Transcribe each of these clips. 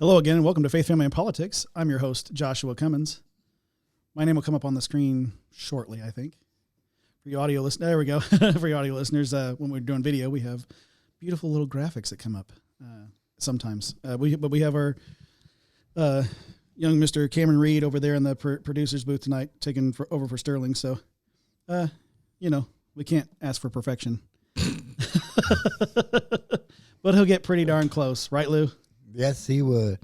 Hello again, and welcome to Faith, Family, and Politics. I'm your host, Joshua Cummins. My name will come up on the screen shortly, I think. For you audio listeners, there we go. For you audio listeners, when we're doing video, we have beautiful little graphics that come up sometimes. But we have our young Mr. Cameron Reed over there in the producer's booth tonight, taking over for Sterling. So, we can't ask for perfection. But he'll get pretty darn close, right, Lou? Yes, he would.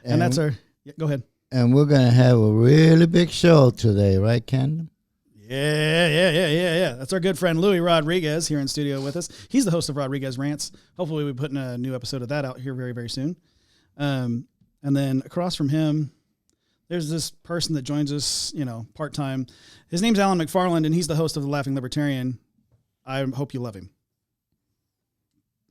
and that's our... Yeah, go ahead. And we're going to have a really big show today, right, Ken? Yeah. That's our good friend Louis Rodriguez here in studio with us. He's the host of Rodriguez Rants. Hopefully we'll be putting a new episode of that out here very, very soon. And then across from him, there's this person that joins us, part-time. His name's Alan McFarland, and he's the host of The Laughing Libertarian. I hope you love him.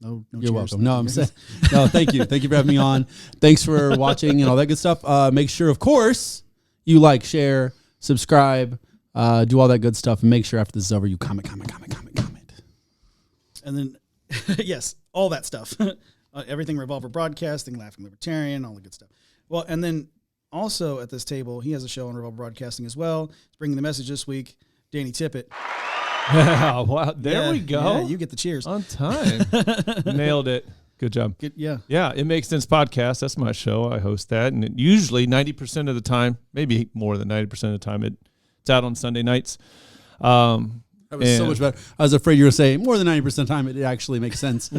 No, you're welcome. No, thank you. Thank you for having me on. Thanks for watching and all that good stuff. Make sure, of course, you like, share, subscribe, do all that good stuff. And make sure after this is over, you comment. And then, yes, all that stuff. Everything Revolver Broadcasting, Laughing Libertarian, all the good stuff. Well, and then also at this table, he has a show on Revolver Broadcasting as well. He's bringing the message this week, Danny Tippett. Wow, there we go. Yeah, you get the cheers. On time. Nailed it. Good job. Yeah, It Makes Sense podcast. That's my show. I host that. And usually 90% of the time, maybe more than 90% of the time, it's out on Sunday nights. That was so much better. I was afraid you were saying more than 90% of the time it actually makes sense.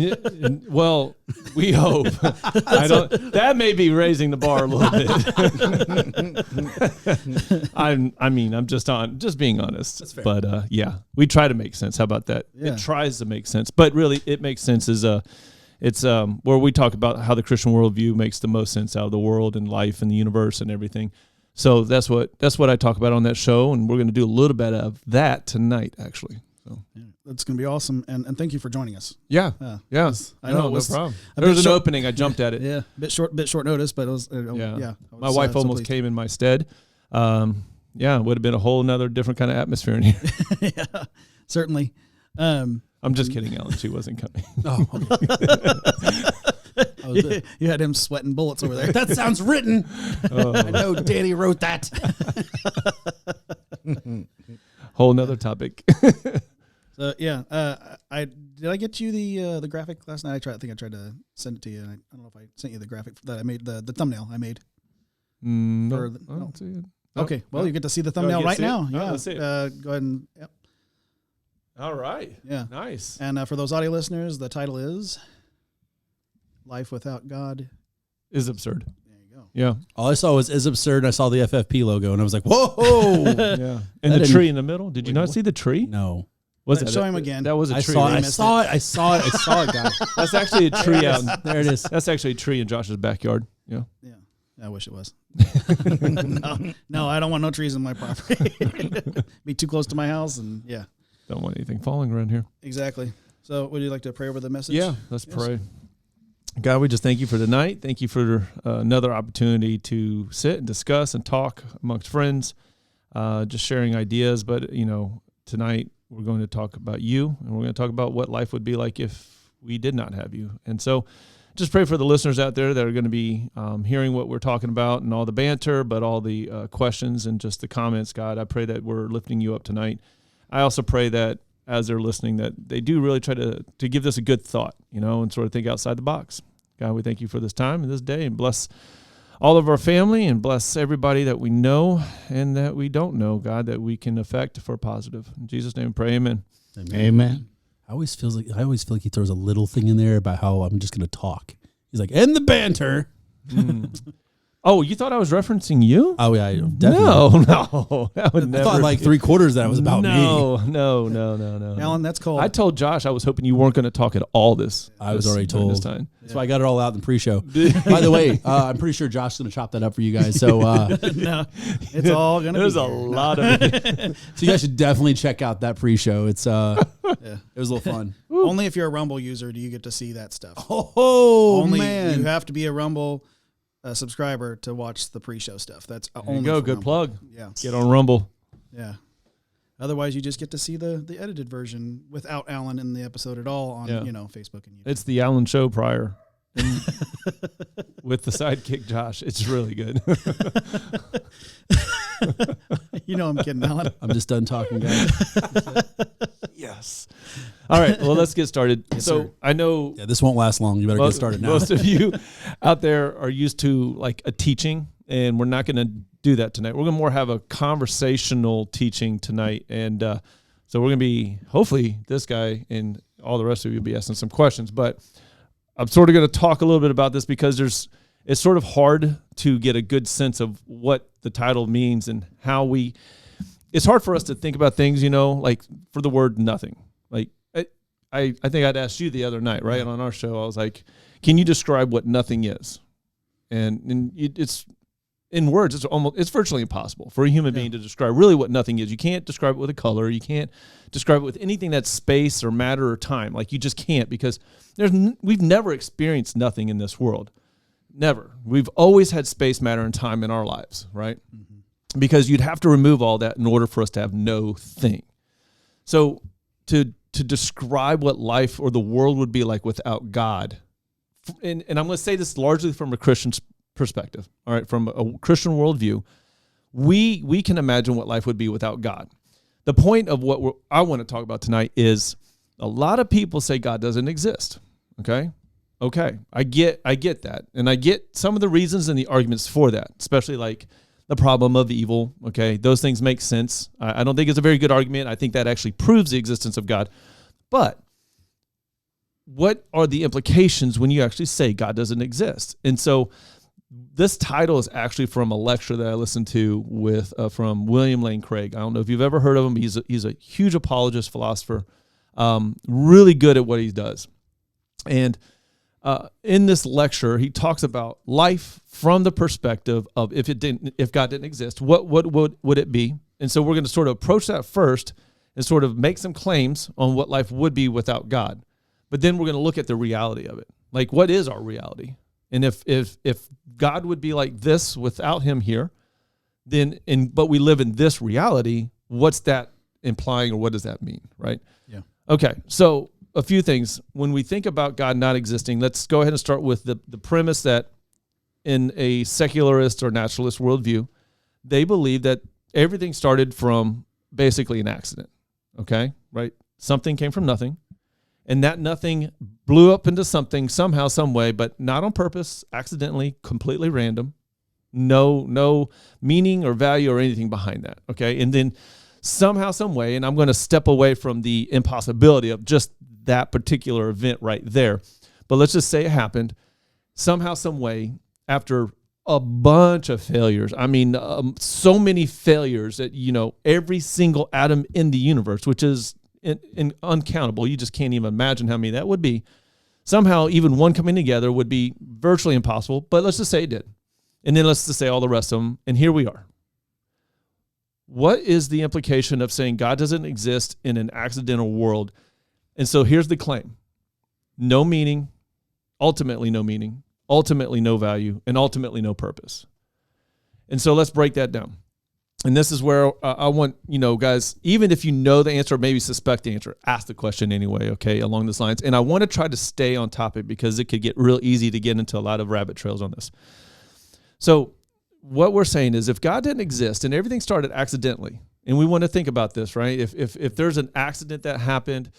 Well, we hope. That may be raising the bar a little bit. I'm just being honest. That's fair. But we try to make sense. How about that? Yeah. It tries to make sense, but really it makes sense it's where we talk about how the Christian worldview makes the most sense out of the world and life and the universe and everything. So that's what I talk about on that show, and we're going to do a little bit of that tonight, actually. So that's going to be awesome, and thank you for joining us. Yeah. I know, no problem. There was an opening, I jumped at it. Yeah, bit short notice, but it was. My wife almost came in my stead. It would have been a whole nother different kind of atmosphere in here. Yeah, certainly. I'm just kidding, Alan. She wasn't coming. Oh, okay. You had him sweating bullets over there. That sounds written. I know Danny wrote that. Whole nother topic. So did I get you the graphic last night? I think I tried to send it to you. And I don't know if I sent you the graphic that I made, the thumbnail I made. No, I don't see it. Okay, well, you get to see the thumbnail right now. Yeah, let's see it. Go ahead and yep. All right. Yeah, nice. And for those audio listeners, the title is "Life Without God is Absurd." There you go. Yeah. All I saw is absurd. I saw the FFP logo and I was like, whoa. Yeah. And the tree in the middle. Did you not see the tree? No. Show him again. That was a tree. I saw it, guys. That's actually a tree out. There it is. That's actually a tree in Josh's backyard. Yeah. Yeah. I wish it was. No, I don't want no trees in my property. Be too close to my house, and yeah. Don't want anything falling around here. Exactly. So would you like to pray over the message? Yeah, let's pray. God, we just thank you for tonight. Thank you for another opportunity to sit and discuss and talk amongst friends, just sharing ideas. But, tonight we're going to talk about you, and we're going to talk about what life would be like if we did not have you. And so just pray for the listeners out there that are going to be hearing what we're talking about and all the banter, but all the questions and just the comments, God. I pray that we're lifting you up tonight. I also pray that as they're listening, that they do really try to give this a good thought, and sort of think outside the box. God, we thank you for this time and this day, and bless all of our family and bless everybody that we know and that we don't know, God, that we can affect for positive. In Jesus' name we pray, amen. Amen. I always feel like he throws a little thing in there about how I'm just going to talk. He's like, end the banter. Oh, you thought I was referencing you? Oh, yeah, definitely. No. That would never. I thought like 3/4 that was about me. No. Alan, that's cold. I told Josh I was hoping you weren't going to talk at all I was already told. This time. That's why I got it all out in the pre-show. By the way, I'm pretty sure Josh's going to chop that up for you guys. So no, it's all going to be There's a lot of it. So you guys should definitely check out that pre-show. It's it was a little fun. Only if you're a Rumble user do you get to see that stuff. Oh, man. You have to be a Rumble subscriber to watch the pre-show stuff. That's only go. for Good Rumble. plug. Yeah. Get on Rumble. Yeah. Otherwise, you just get to see the edited version without Alan in the episode at all on Facebook and YouTube. It's the Alan show prior. with the sidekick Josh. It's really good. You know I'm kidding, Alan. I'm just done talking, guys. Yes. All right. Well, let's get started. Yes, so sir. I know Yeah, this won't last long. You better get started now. most of you out there are used to like a teaching, and we're not going to do that tonight. We're going to more have a conversational teaching tonight. And so we're going to be, hopefully this guy and all the rest of you will be asking some questions, but I'm sort of going to talk a little bit about this because it's sort of hard to get a good sense of what the title means and how it's hard for us to think about things, like for the word nothing. Like I think I'd asked you the other night, right? On our show, I was like, can you describe what nothing is? And it's in words, it's virtually impossible for a human being to describe really what nothing is. You can't describe it with a color. You can't describe it with anything that's space or matter or time. Like you just can't, because we've never experienced nothing in this world. Never. We've always had space, matter, and time in our lives, right? Mm-hmm. Because you'd have to remove all that in order for us to have no thing. So to describe what life or the world would be like without God, and I'm going to say this largely from a Christian perspective, all right, from a Christian worldview, we can imagine what life would be without God. The point of what I want to talk about tonight is a lot of people say God doesn't exist, okay? Okay, I get that, and I get some of the reasons and the arguments for that, especially like the problem of evil, okay? Those things make sense. I don't think it's a very good argument. I think that actually proves the existence of God. But what are the implications when you actually say God doesn't exist? And so this title is actually from a lecture that I listened to from William Lane Craig. I don't know if you've ever heard of him. He's a huge apologist, philosopher, really good at what he does. And in this lecture, he talks about life from the perspective of if God didn't exist, what would it be? And so we're going to sort of approach that first and sort of make some claims on what life would be without God. But then we're going to look at the reality of it. Like, what is our reality? And if God would be like this without him here, but we live in this reality, what's that implying, or what does that mean, right? Yeah. Okay, so a few things. When we think about God not existing, let's go ahead and start with the premise that in a secularist or naturalist worldview, they believe that everything started from basically an accident, okay, right? Something came from nothing, and that nothing blew up into something somehow, some way, but not on purpose, accidentally, completely random, no meaning or value or anything behind that, okay? And then somehow, some way, and I'm going to step away from the impossibility of just that particular event right there, but let's just say it happened somehow, some way, after a bunch of failures. I mean, so many failures that, every single atom in the universe, which is uncountable. You just can't even imagine how many that would be. Somehow, even one coming together would be virtually impossible, but let's just say it did. And then let's just say all the rest of them, and here we are. What is the implication of saying God doesn't exist in an accidental world? And so here's the claim. No meaning, ultimately no meaning, ultimately no value, and ultimately no purpose. And so let's break that down. And this is where I want, guys, even if you know the answer or maybe suspect the answer, ask the question anyway, okay, along this lines. And I want to try to stay on topic because it could get real easy to get into a lot of rabbit trails on this. So what we're saying is if God didn't exist and everything started accidentally, and we want to think about this, right? If there's an accident that happened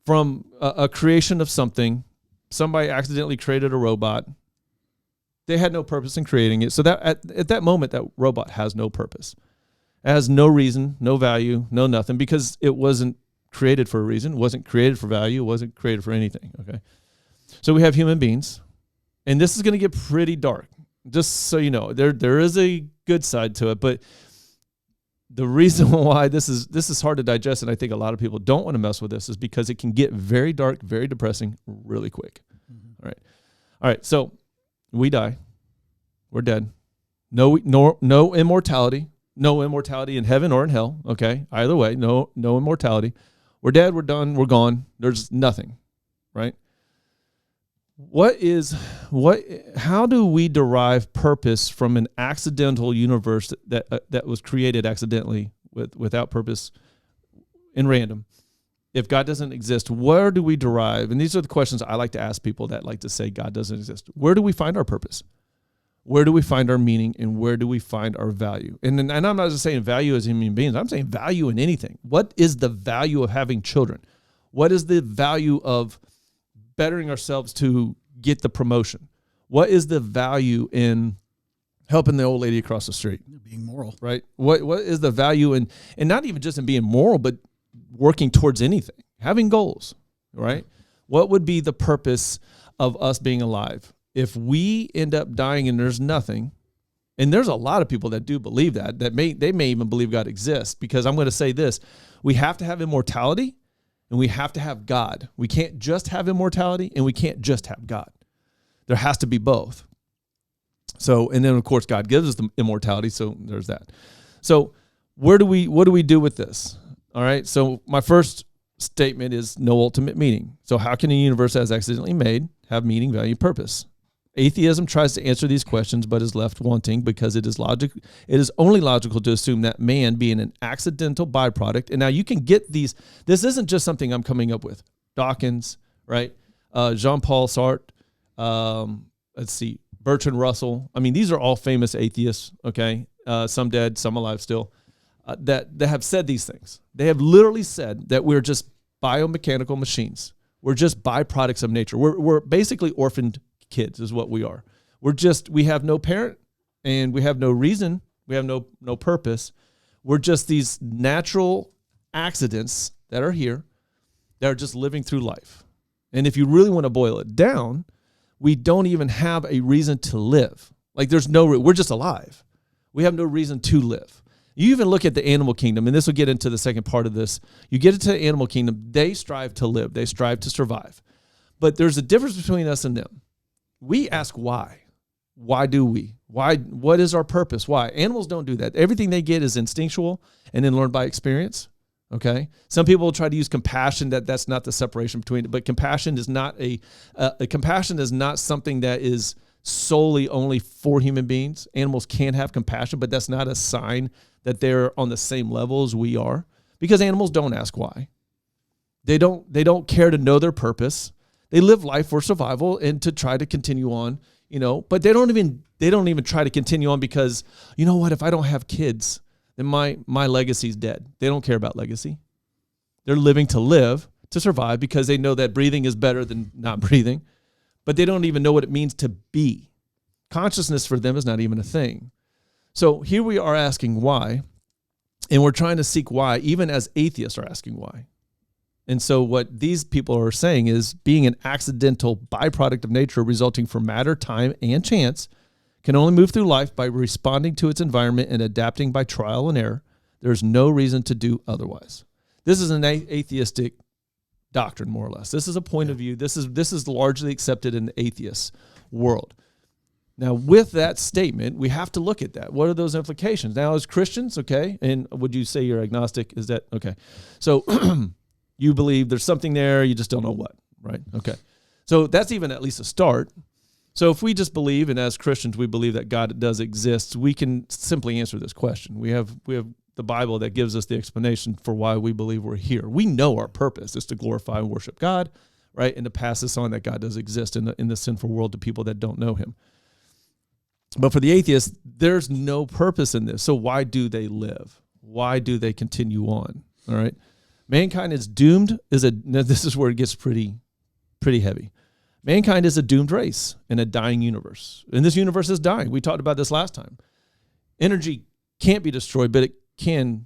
from a creation of something, somebody accidentally created a robot, they had no purpose in creating it. So that at that moment, that robot has no purpose. It has no reason, no value, no nothing, because it wasn't created for a reason. It wasn't created for value. It wasn't created for anything, okay? So we have human beings, and this is going to get pretty dark. Just so you know, there is a good side to it, but the reason why this is hard to digest, and I think a lot of people don't want to mess with this, is because it can get very dark, very depressing really quick. Mm-hmm. All right, so we die. We're dead. No immortality. No immortality in heaven or in hell, okay? Either way, no immortality. We're dead, we're done, we're gone. There's nothing, right? How do we derive purpose from an accidental universe that was created accidentally without purpose and random? if God doesn't exist, where do we derive? And these are the questions I like to ask people that like to say God doesn't exist. Where do we find our purpose? Where do we find our meaning, and where do we find our value? And I'm not just saying value as human beings. I'm saying value in anything. What is the value of having children? What is the value of bettering ourselves to get the promotion? What is the value in helping the old lady across the street? Being moral. Right? What is the value in, and not even just in being moral, but working towards anything, having goals, right? What would be the purpose of us being alive? If we end up dying and there's nothing, and there's a lot of people that do believe that they may even believe God exists, because I'm going to say this, we have to have immortality and we have to have God. We can't just have immortality and we can't just have God. There has to be both. So, and then of course God gives us the immortality, so there's that. So what do we do with this? All right, so my first statement is no ultimate meaning. So how can a universe as accidentally made have meaning, value, and purpose? Atheism tries to answer these questions, but is left wanting because it is only logical to assume that man, being an accidental byproduct, and now you can get these, this isn't just something I'm coming up with. Dawkins, right? Jean-Paul Sartre, let's see, Bertrand Russell. I mean, these are all famous atheists, okay? Some dead, some alive still, that have said these things. They have literally said that we're just biomechanical machines. We're just byproducts of nature. We're basically orphaned kids is what we are. We have no parent and we have no reason. We have no purpose. We're just these natural accidents that are here that are just living through life. And if you really want to boil it down, we don't even have a reason to live. Like we're just alive. We have no reason to live. You even look at the animal kingdom, and this will get into the second part of this. You get into the animal kingdom, they strive to live. They strive to survive. But there's a difference between us and them. We ask why. Why do we? Why? What is our purpose? Why? Animals don't do that. Everything they get is instinctual and then learned by experience. Okay. Some people will try to use compassion. That's not the separation between it. But compassion is not compassion is not something that is solely only for human beings. Animals can have compassion, but that's not a sign that they're on the same level as we are, because animals don't ask why. They don't care to know their purpose. They live life for survival and to try to continue on, but they don't even try to continue on because, you know what, if I don't have kids, then my legacy's dead. They don't care about legacy. They're living to live, to survive, because they know that breathing is better than not breathing, but they don't even know what it means to be. Consciousness for them is not even a thing. So here we are asking why, and we're trying to seek why, even as atheists are asking why. And so what these people are saying is being an accidental byproduct of nature resulting from matter, time, and chance can only move through life by responding to its environment and adapting by trial and error. There's no reason to do otherwise. This is an atheistic doctrine, more or less. This is a point of view. This is largely accepted in the atheist world. Now, with that statement, we have to look at that. What are those implications? Now, as Christians, okay, and would you say you're agnostic? Is that, okay. So you believe there's something there, you just don't know what, right? Okay. So that's even at least a start. So if we just believe, and as Christians we believe that God does exist, we can simply answer this question. We have the Bible that gives us the explanation for why we believe we're here. We know our purpose is to glorify and worship God, right? And to pass this on that God does exist in the sinful world to people that don't know him. But for the atheist, there's no purpose in this. So why do they live? Why do they continue on? All right. Mankind is doomed. This is where it gets pretty heavy. Mankind is a doomed race in a dying universe. And this universe is dying. We talked about this last time. Energy can't be destroyed, but it can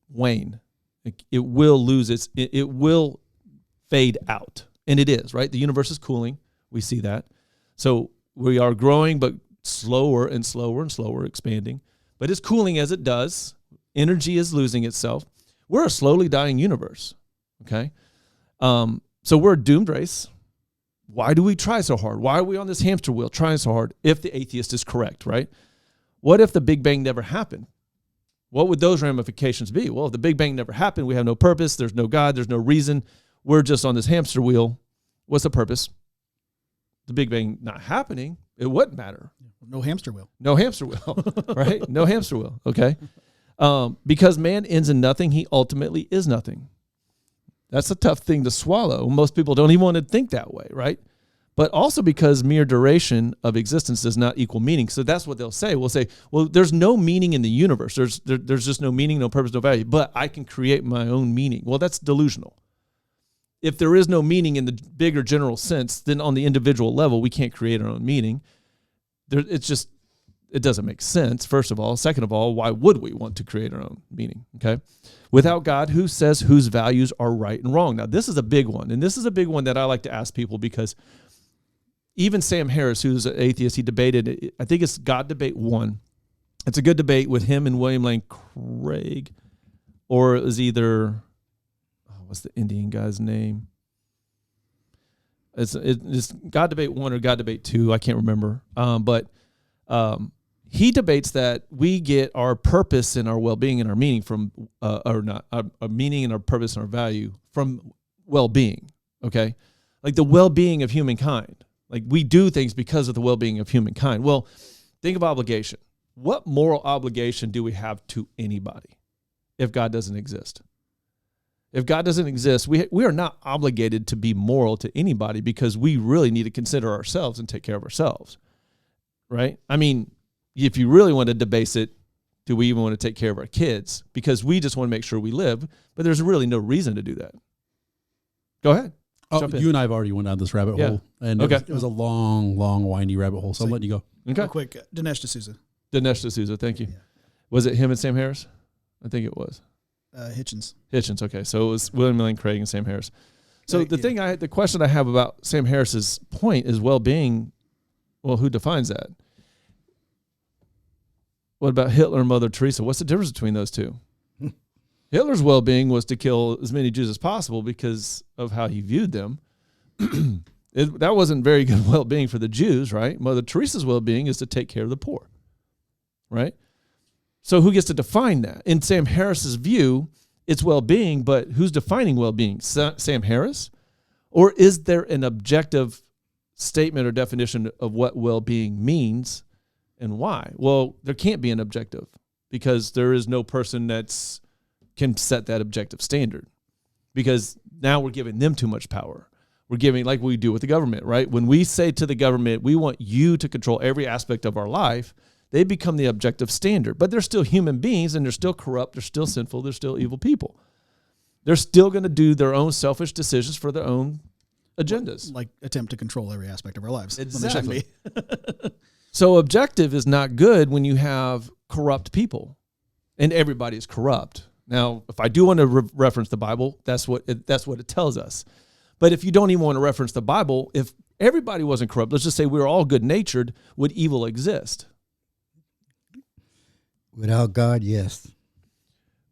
wane. It will lose it will fade out. And it is, right? The universe is cooling. We see that. So we are growing, but slower and slower and slower, expanding. But it's cooling as it does. Energy is losing itself. We're a slowly dying universe, okay? So we're a doomed race. Why do we try so hard? Why are we on this hamster wheel trying so hard if the atheist is correct, right? What if the Big Bang never happened? What would those ramifications be? Well, if the Big Bang never happened, we have no purpose, there's no God, there's no reason. We're just on this hamster wheel. What's the purpose? The Big Bang not happening, it wouldn't matter. No hamster wheel. No hamster wheel, right? No hamster wheel, okay? Because man ends in nothing, he ultimately is nothing. That's a tough thing to swallow. Most people don't even want to think that way, right? But also because mere duration of existence does not equal meaning. So that's what they'll say. We'll say, well, there's no meaning in the universe. There's just no meaning, no purpose, no value. But I can create my own meaning. Well, that's delusional. If there is no meaning in the bigger general sense, then on the individual level, we can't create our own meaning. It doesn't make sense, first of all. Second of all, why would we want to create our own meaning, okay? Without God, who says whose values are right and wrong? Now, this is a big one, and this is a big one that I like to ask people because even Sam Harris, who's an atheist, he debated, I think it's God Debate 1. It's a good debate with him and William Lane Craig, or it was either, what's the Indian guy's name? It's God Debate 1 or God Debate 2, I can't remember, but he debates that we get our purpose and our well-being and our meaning from, our meaning and our purpose and our value from well-being, okay? Like the well-being of humankind. Like we do things because of the well-being of humankind. Well, think of obligation. What moral obligation do we have to anybody if God doesn't exist? If God doesn't exist, we are not obligated to be moral to anybody because we really need to consider ourselves and take care of ourselves, right? I mean, if you really want to debase it, do we even want to take care of our kids? Because we just want to make sure we live, but there's really no reason to do that. Go ahead. Oh, you and I have already went down this rabbit hole, and it was a long, windy rabbit hole, so I'm letting you go. Okay. Real quick, Dinesh D'Souza. Dinesh D'Souza, thank you. Yeah. Was it him and Sam Harris? I think it was. Hitchens. Hitchens, okay. So it was William Lane Craig and Sam Harris. So the question I have about Sam Harris's point is well-being. Well, who defines that? What about Hitler and Mother Teresa? What's the difference between those two? Hitler's well-being was to kill as many Jews as possible because of how he viewed them. That wasn't very good well-being for the Jews, right? Mother Teresa's well-being is to take care of the poor, right? So who gets to define that? In Sam Harris's view, it's well-being, but who's defining well-being? Sam Harris? Or is there an objective statement or definition of what well-being means and why? Well, there can't be an objective because there is no person that's can set that objective standard because now we're giving them too much power. We're giving, like we do with the government, right? When we say to the government, we want you to control every aspect of our life, they become the objective standard. But they're still human beings and they're still corrupt, they're still sinful, they're still evil people. They're still going to do their own selfish decisions for their own agendas. Like attempt to control every aspect of our lives. Exactly. So objective is not good when you have corrupt people and everybody is corrupt. Now, if I do want to reference the Bible, that's what it tells us. But if you don't even want to reference the Bible, if everybody wasn't corrupt, let's just say we were all good-natured, would evil exist? Without God, yes.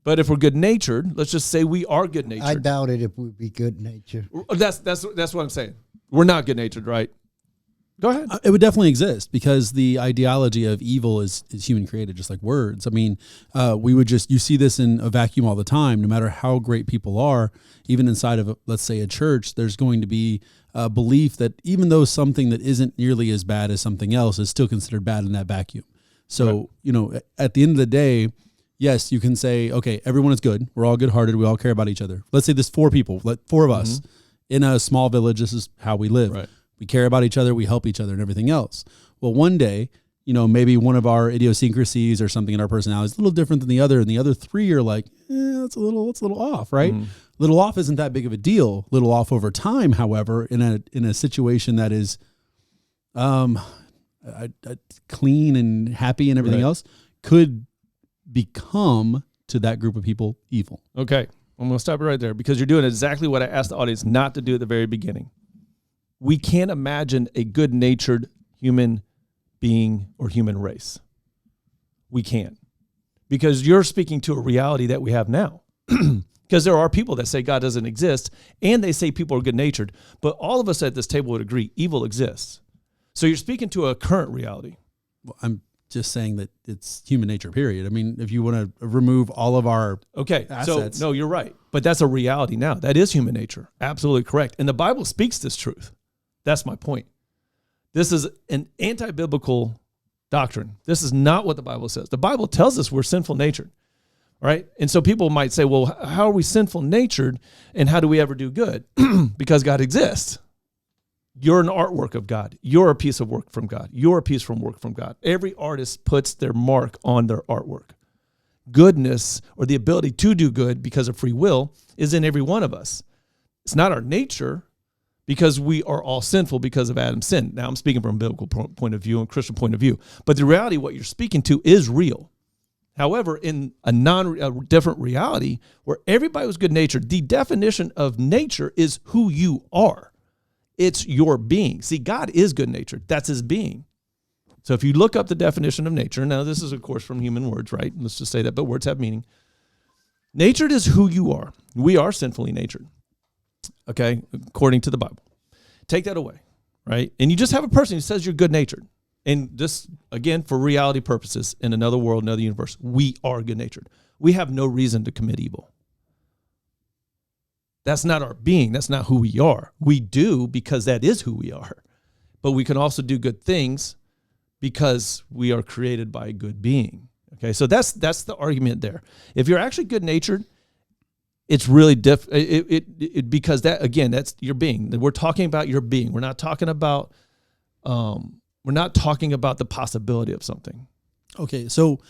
But if we're good-natured, let's just say we are good-natured. I doubt it if we'd be good-natured. That's what I'm saying. We're not good-natured, right? Go ahead. It would definitely exist because the ideology of evil is human created, just like words. I mean, you see this in a vacuum all the time. No matter how great people are, even inside of, let's say, a church, there's going to be a belief that even though something that isn't nearly as bad as something else is still considered bad in that vacuum. So, right. At the end of the day, yes, you can say, okay, everyone is good. We're all good-hearted. We all care about each other. Let's say there's 4 people, four of us in a small village. This is how we live. Right. We care about each other. We help each other and everything else. Well, one day, maybe one of our idiosyncrasies or something in our personality is a little different than the other. And the other 3 are like, that's a little off, right? Little off isn't that big of a deal. Little off over time, however, in a situation that is clean and happy and everything else could become to that group of people evil. Okay. I'm going to stop it right there because you're doing exactly what I asked the audience not to do at the very beginning. We can't imagine a good-natured human being or human race. We can't. Because you're speaking to a reality that we have now. Because there are people that say God doesn't exist, and they say people are good-natured. But all of us at this table would agree evil exists. So you're speaking to a current reality. Well, I'm just saying that it's human nature, period. I mean, if you want to remove all of our assets. So, no, you're right. But that's a reality now. That is human nature. Absolutely correct. And the Bible speaks this truth. That's my point. This is an anti-biblical doctrine. This is not what the Bible says. The Bible tells us we're sinful natured. right? And so people might say, well, how are we sinful natured and how do we ever do good? Because God exists. You're an artwork of God. You're a piece of work from God. You're a piece from work from God. Every artist puts their mark on their artwork. Goodness, or the ability to do good because of free will, is in every one of us. It's not our nature, because we are all sinful because of Adam's sin. Now, I'm speaking from a biblical point of view and Christian point of view. But the reality, what you're speaking to, is real. However, in a different reality where everybody was good-natured, the definition of nature is who you are. It's your being. See, God is good-natured. That's his being. So if you look up the definition of nature, now this is, of course, from human words, right? Let's just say that, but words have meaning. Natured is who you are. We are sinfully natured, okay, according to the Bible. Take that away, right? And you just have a person who says you're good-natured. And this, again, for reality purposes, in another world, another universe, we are good-natured. We have no reason to commit evil. That's not our being. That's not who we are. We do because that is who we are. But we can also do good things because we are created by a good being. Okay, so that's the argument there. If you're actually good-natured, it's really because that, again, that's your being. We're talking about your being. We're not talking about the possibility of something. Okay, so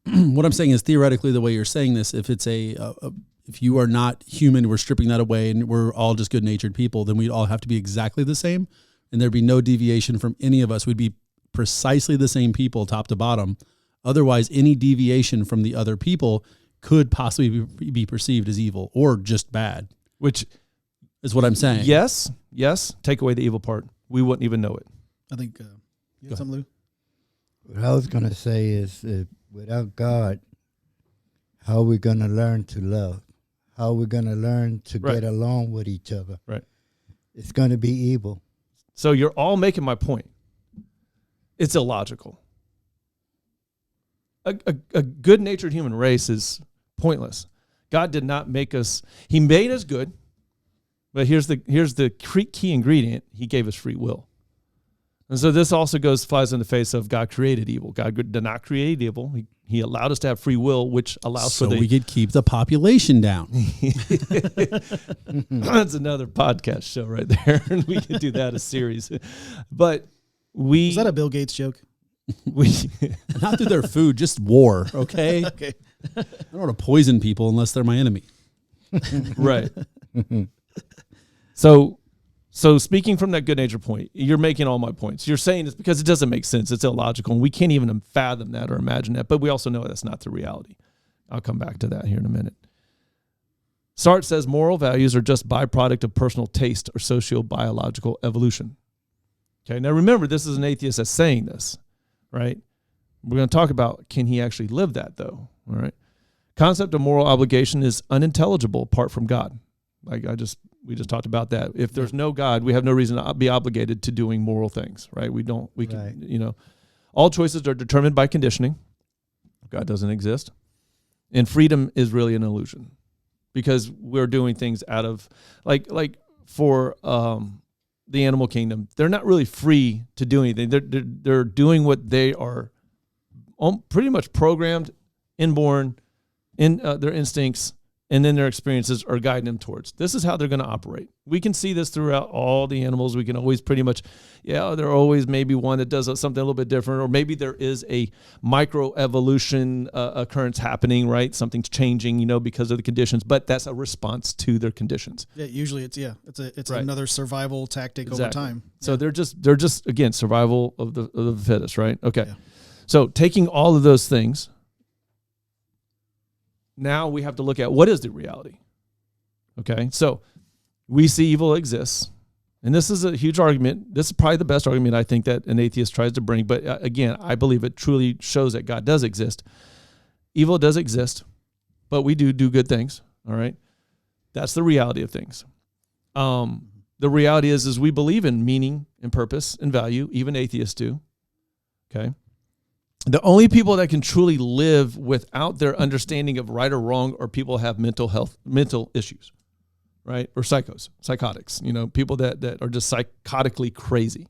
what I'm saying is, theoretically, the way you're saying this, if it's if you are not human, we're stripping that away and we're all just good-natured people, then we'd all have to be exactly the same, and there'd be no deviation from any of us. We'd be precisely the same people, top to bottom. Otherwise, any deviation from the other people could possibly be perceived as evil or just bad, which is what I'm saying. Yes. Take away the evil part. We wouldn't even know it. I think you have something, Lou? What I was going to say is, without God, how are we going to learn to love? How are we going to learn to get along with each other? Right. It's going to be evil. So you're all making my point. It's illogical. A good-natured human race is pointless. God did not make us. He made us good, but here's the key ingredient. He gave us free will. And so this also flies in the face of God created evil. God did not create evil. He allowed us to have free will, which allows for we could keep the population down. That's another podcast show right there. And we could do that a series. But is that a Bill Gates joke? Not through their food, just war, okay? Okay. I don't want to poison people unless they're my enemy. Right. So speaking from that good nature point, you're making all my points. You're saying it's because it doesn't make sense. It's illogical, and we can't even fathom that or imagine that. But we also know that's not the reality. I'll come back to that here in a minute. Sartre says moral values are just byproduct of personal taste or socio-biological evolution. Okay, now remember, this is an atheist that's saying this, right? We're going to talk about, can he actually live that, though? All right. Concept of moral obligation is unintelligible apart from God. We just talked about that. If there's no God, we have no reason to be obligated to doing moral things, right? All choices are determined by conditioning. God doesn't exist. And freedom is really an illusion because we're doing things out of, like for the animal kingdom, they're not really free to do anything. They're doing what they are pretty much programmed, inborn, in their instincts, and then their experiences are guiding them towards. This is how they're going to operate. We can see this throughout all the animals. We can always pretty much, there are always maybe one that does something a little bit different, or maybe there is a microevolution occurrence happening, right? Something's changing, because of the conditions, but that's a response to their conditions. Yeah, usually it's right. Another survival tactic over time. So they're just again, survival of the fittest, right? Okay. Yeah. So taking all of those things, now we have to look at what is the reality. Okay, so we see evil exists, and this is a huge argument. This is probably the best argument I think that an atheist tries to bring, but again, I believe it truly shows that God does exist. Evil does exist, but we do good things, all right? That's the reality of things. The reality is we believe in meaning and purpose and value, even atheists do, okay? The only people that can truly live without their understanding of right or wrong are people who have mental issues, right? Or psychotics, people that are just psychotically crazy,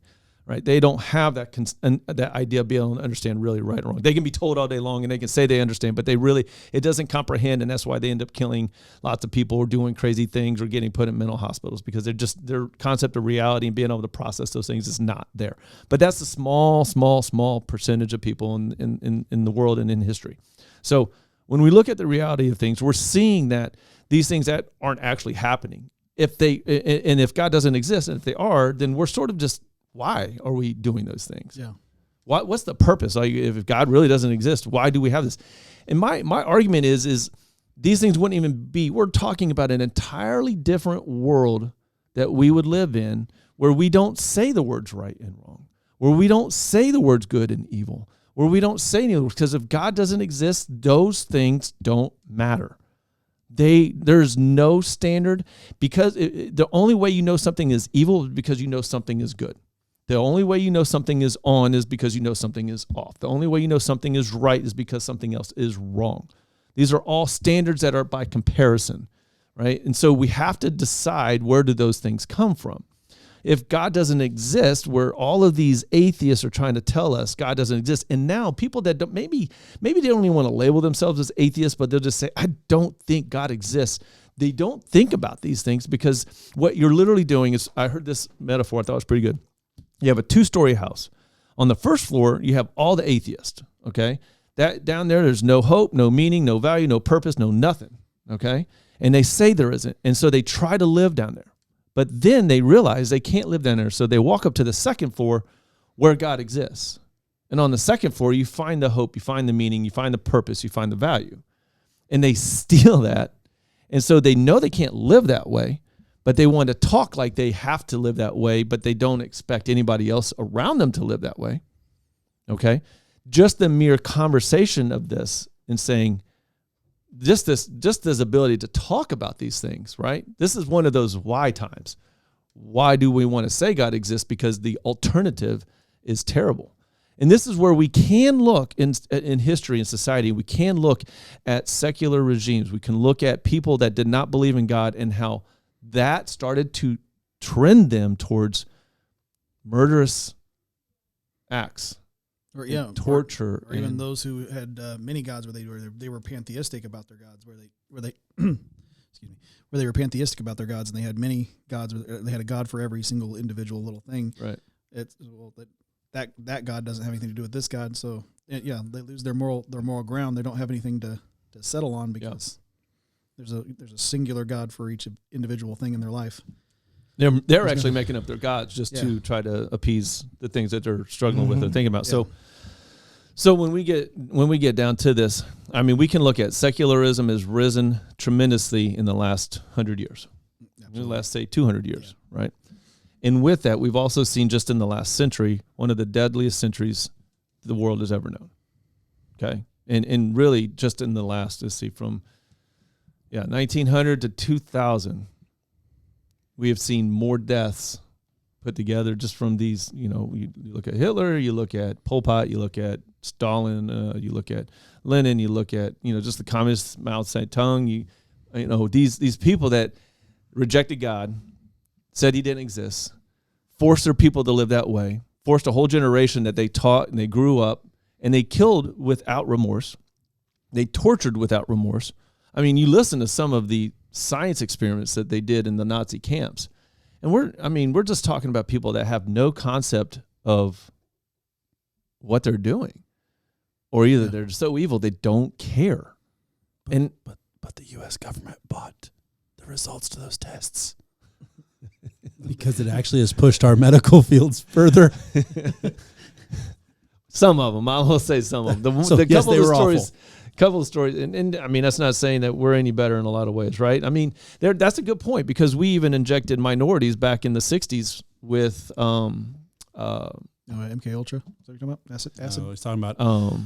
right? They don't have that idea of being able to understand really right or wrong. They can be told all day long and they can say they understand, but it doesn't comprehend, and that's why they end up killing lots of people or doing crazy things or getting put in mental hospitals, because their concept of reality and being able to process those things is not there. But that's a small percentage of people in the world and in history. So when we look at the reality of things, we're seeing that these things that aren't actually happening. If God doesn't exist, and if they are, then we're sort of just, why are we doing those things? Yeah. What's the purpose? Like, if God really doesn't exist, why do we have this? And my argument is these things wouldn't even be, we're talking about an entirely different world that we would live in, where we don't say the words right and wrong, where we don't say the words good and evil, where we don't say anything, because if God doesn't exist, those things don't matter. There's no standard, because the only way you know something is evil is because you know something is good. The only way you know something is on is because you know something is off. The only way you know something is right is because something else is wrong. These are all standards that are by comparison, right? And so we have to decide, where do those things come from? If God doesn't exist, where all of these atheists are trying to tell us God doesn't exist, and now people that don't, maybe they don't even want to label themselves as atheists, but they'll just say, I don't think God exists. They don't think about these things, because what you're literally doing is, I heard this metaphor, I thought it was pretty good. You have a 2-story house. On the first floor, you have all the atheists, okay? That down there's no hope, no meaning, no value, no purpose, no nothing, okay? And they say there isn't, and so they try to live down there. But then they realize they can't live down there, so they walk up to the second floor where God exists. And on the second floor, you find the hope, you find the meaning, you find the purpose, you find the value. And they steal that, and so they know they can't live that way, but they want to talk like they have to live that way, but they don't expect anybody else around them to live that way, okay? Just the mere conversation of this and saying, just this ability to talk about these things, right? This is one of those why times. Why do we want to say God exists? Because the alternative is terrible. And this is where we can look in history and society. We can look at secular regimes. We can look at people that did not believe in God and how that started to trend them towards murderous acts, or torture, or even those who had many gods, where they were pantheistic about their gods, where they excuse me, where they were pantheistic about their gods, and they had many gods. They had a god for every single individual little thing. Right. That God doesn't have anything to do with this God, so they lose their moral ground. They don't have anything to settle on, because there's a singular God for each individual thing in their life. They're actually making up their gods just to try to appease the things that they're struggling with or thinking about. Yeah. So when we get down to this, I mean, we can look at secularism has risen tremendously in the last 100 years, in the last, say, 200 years, right? And with that, we've also seen, just in the last century, one of the deadliest centuries the world has ever known, okay? And really just in the last, let's see, from 1900 to 2000, we have seen more deaths put together just from these, you look at Hitler, you look at Pol Pot, you look at Stalin, you look at Lenin, you look at, just the communist Mao Zedong, these people that rejected God, said he didn't exist, forced their people to live that way, forced a whole generation that they taught and they grew up, and they killed without remorse. They tortured without remorse. I mean, you listen to some of the science experiments that they did in the Nazi camps, and we're just talking about people that have no concept of what they're doing, or either they're so evil they don't care. But the U.S. government bought the results to those tests because it actually has pushed our medical fields further. Some of them, I will say some of them. Couple of stories, and I mean, that's not saying that we're any better in a lot of ways, right? I mean, that's a good point, because we even injected minorities back in the 60s with MK Ultra. Is that what you're talking about? Acid? No, he's talking about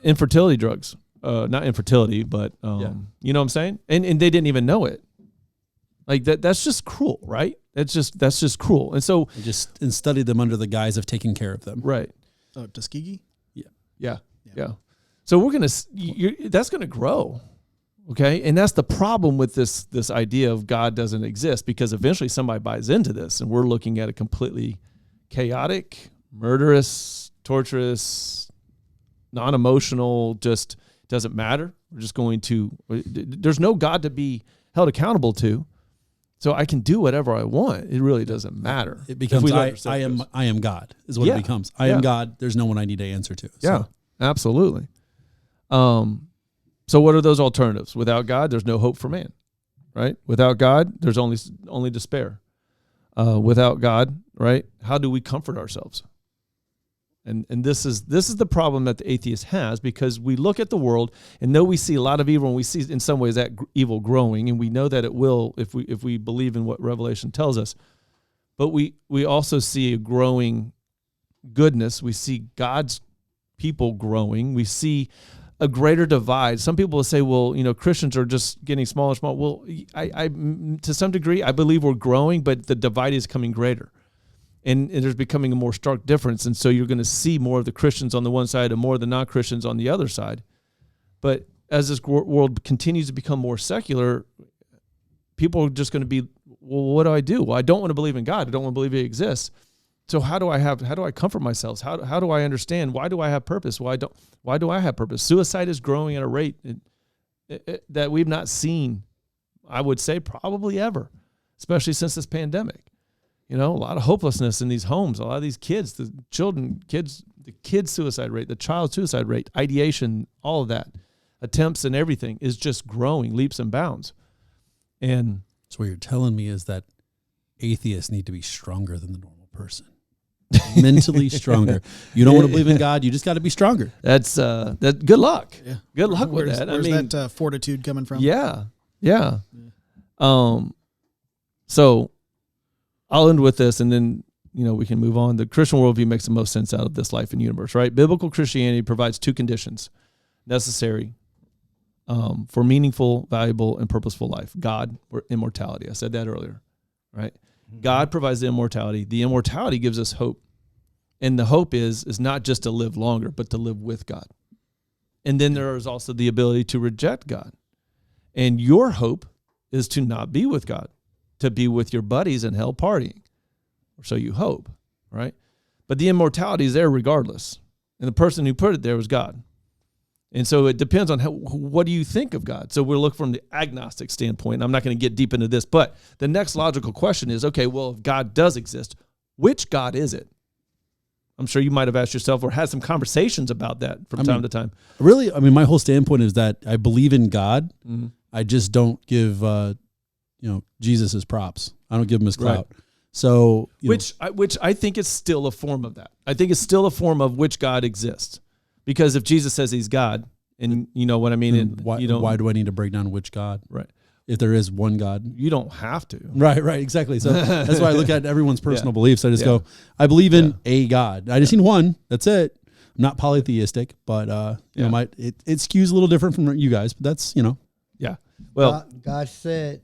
infertility drugs. Not infertility, but you know what I'm saying? And they didn't even know it. Like that's just cruel, right? That's just cruel. And so and studied them under the guise of taking care of them. Right. Tuskegee? Yeah. So that's gonna grow. Okay. And that's the problem with this idea of God doesn't exist, because eventually somebody buys into this, and we're looking at a completely chaotic, murderous, torturous, non-emotional, just doesn't matter. We're just going to, there's no God to be held accountable to. So I can do whatever I want. It really doesn't matter. It becomes I am God is what it becomes. I am God. There's no one I need to answer to. So. Yeah, absolutely. So what are those alternatives? Without God, there's no hope for man, right? Without God, there's only despair. Without God, right? How do we comfort ourselves? And this is the problem that the atheist has, because we look at the world and though we see a lot of evil, and we see in some ways that evil growing, and we know that it will if we believe in what Revelation tells us, but we also see a growing goodness. We see God's people growing. We see a greater divide. Some people will say, well, Christians are just getting smaller and smaller. Well, I to some degree, I believe we're growing, but the divide is coming greater. And there's becoming a more stark difference. And so you're going to see more of the Christians on the one side and more of the non-Christians on the other side. But as this world continues to become more secular, people are just going to be, well, what do I do? Well, I don't want to believe in God. I don't want to believe He exists. So how do I comfort myself? How do I understand? Why do I have purpose? Why do I have purpose? Suicide is growing at a rate that we've not seen, I would say, probably ever, especially since this pandemic. A lot of hopelessness in these homes. A lot of these kids, the kids' suicide rate, the child suicide rate, ideation, all of that, attempts and everything is just growing leaps and bounds. And so what you're telling me is that atheists need to be stronger than the normal person. Mentally stronger. You don't want to believe in God, you just got to be stronger. That's good luck. Yeah. Good luck with that. Where's that fortitude coming from? Yeah. So I'll end with this, and then we can move on. The Christian worldview makes the most sense out of this life and universe, right? Biblical Christianity provides two conditions necessary for meaningful, valuable, and purposeful life: God or immortality. I said that earlier, right? Mm-hmm. God provides the immortality. The immortality gives us hope, and the hope is not just to live longer, but to live with God. And then there is also the ability to reject God, and your hope is to not be with God, to be with your buddies in hell partying, or so you hope, right? But the immortality is there regardless. And the person who put it there was God. And so it depends on what do you think of God? So we'll look from the agnostic standpoint. I'm not going to get deep into this, but the next logical question is, okay, well, if God does exist, which God is it? I'm sure you might have asked yourself or had some conversations about that from time to time. Really, my whole standpoint is that I believe in God. Mm-hmm. I just don't give Jesus his props. I don't give him his clout. Right. So, which I think is still a form of that. I think it's still a form of which God exists, because if Jesus says He's God, and you know what I mean, and why do I need to break down which God? Right. If there is one God, you don't have to. Right. Exactly. So that's why I look at everyone's personal beliefs. I just go, I believe in a God. I just need one. That's it. I'm not polytheistic, but it skews a little different from you guys. But that's yeah. Well, God said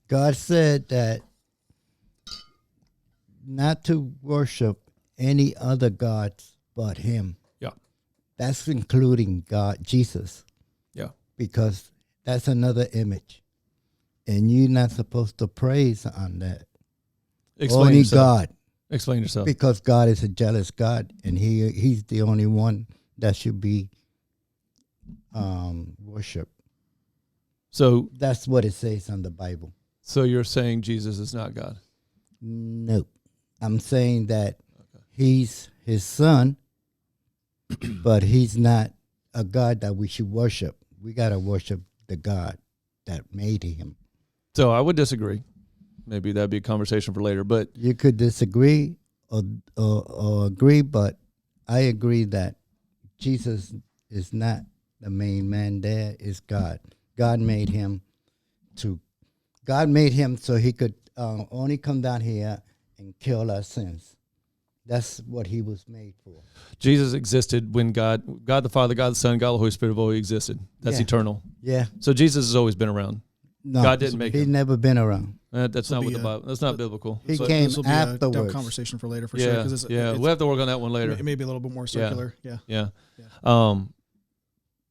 that not to worship any other gods but Him. Yeah. That's including God, Jesus. Yeah. Because that's another image. And you're not supposed to praise on that. Explain only yourself. God. Explain yourself. Because God is a jealous God, and He's the only one that should be worshipped. So that's what it says on the Bible. So you're saying Jesus is not God? No. I'm saying that He's His Son, but He's not a God that we should worship. We got to worship the God that made Him. So I would disagree. Maybe that'd be a conversation for later. But you could disagree or agree, but I agree that Jesus is not the main man there. It's God. God made him so He could only come down here and kill our sins. That's what He was made for. Jesus existed when God the Father, God the Son, God the Holy Spirit have always existed. That's eternal. Yeah. So Jesus has always been around. No, God didn't make him. He's never been around. That's not what the Bible. That's not biblical. He came afterwards. A conversation for later, for sure. It's, we'll have to work on that one later. It may be a little bit more circular. Yeah.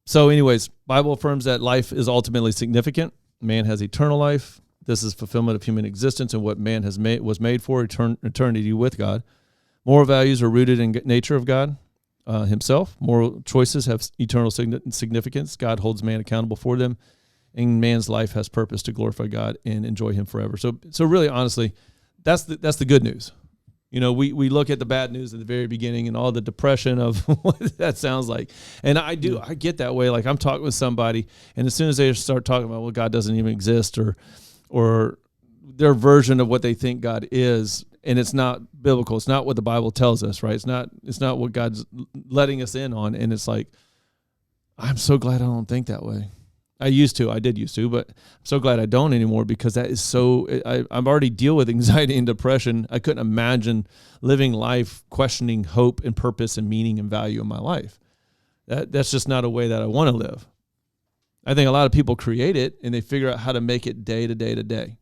So, anyways, Bible affirms that life is ultimately significant. Man has eternal life. This is fulfillment of human existence and what man was made for, eternity with God. Moral values are rooted in nature of God himself. Moral choices have eternal significance. God holds man accountable for them, and man's life has purpose to glorify God and enjoy him forever. So really, honestly, that's the good news. We look at the bad news at the very beginning and all the depression of what that sounds like. And I get that way. Like I'm talking with somebody, and as soon as they start talking about, well, God doesn't even exist, or their version of what they think God is, and it's not biblical. It's not what the Bible tells us, right? It's not what God's letting us in on. And it's like, I'm so glad I don't think that way. I did used to, but I'm so glad I don't anymore, because that is I'm already deal with anxiety and depression. I couldn't imagine living life questioning hope and purpose and meaning and value in my life. That's just not a way that I want to live. I think a lot of people create it and they figure out how to make it day to day to day.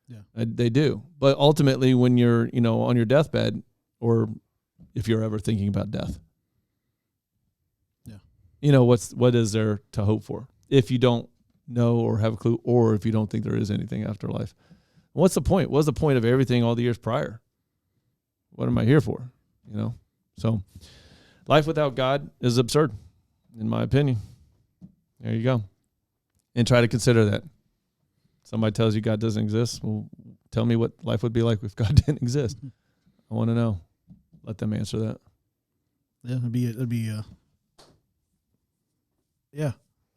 Yeah, they do. But ultimately, when you're, on your deathbed, or if you're ever thinking about death, yeah, what is there to hope for if you don't know or have a clue, or if you don't think there is anything after life? What's the point? What's the point of everything all the years prior? What am I here for? So life without God is absurd, in my opinion. There you go. And try to consider that. Somebody tells you God doesn't exist. Well, tell me what life would be like if God didn't exist. I want to know. Let them answer that. Yeah, yeah,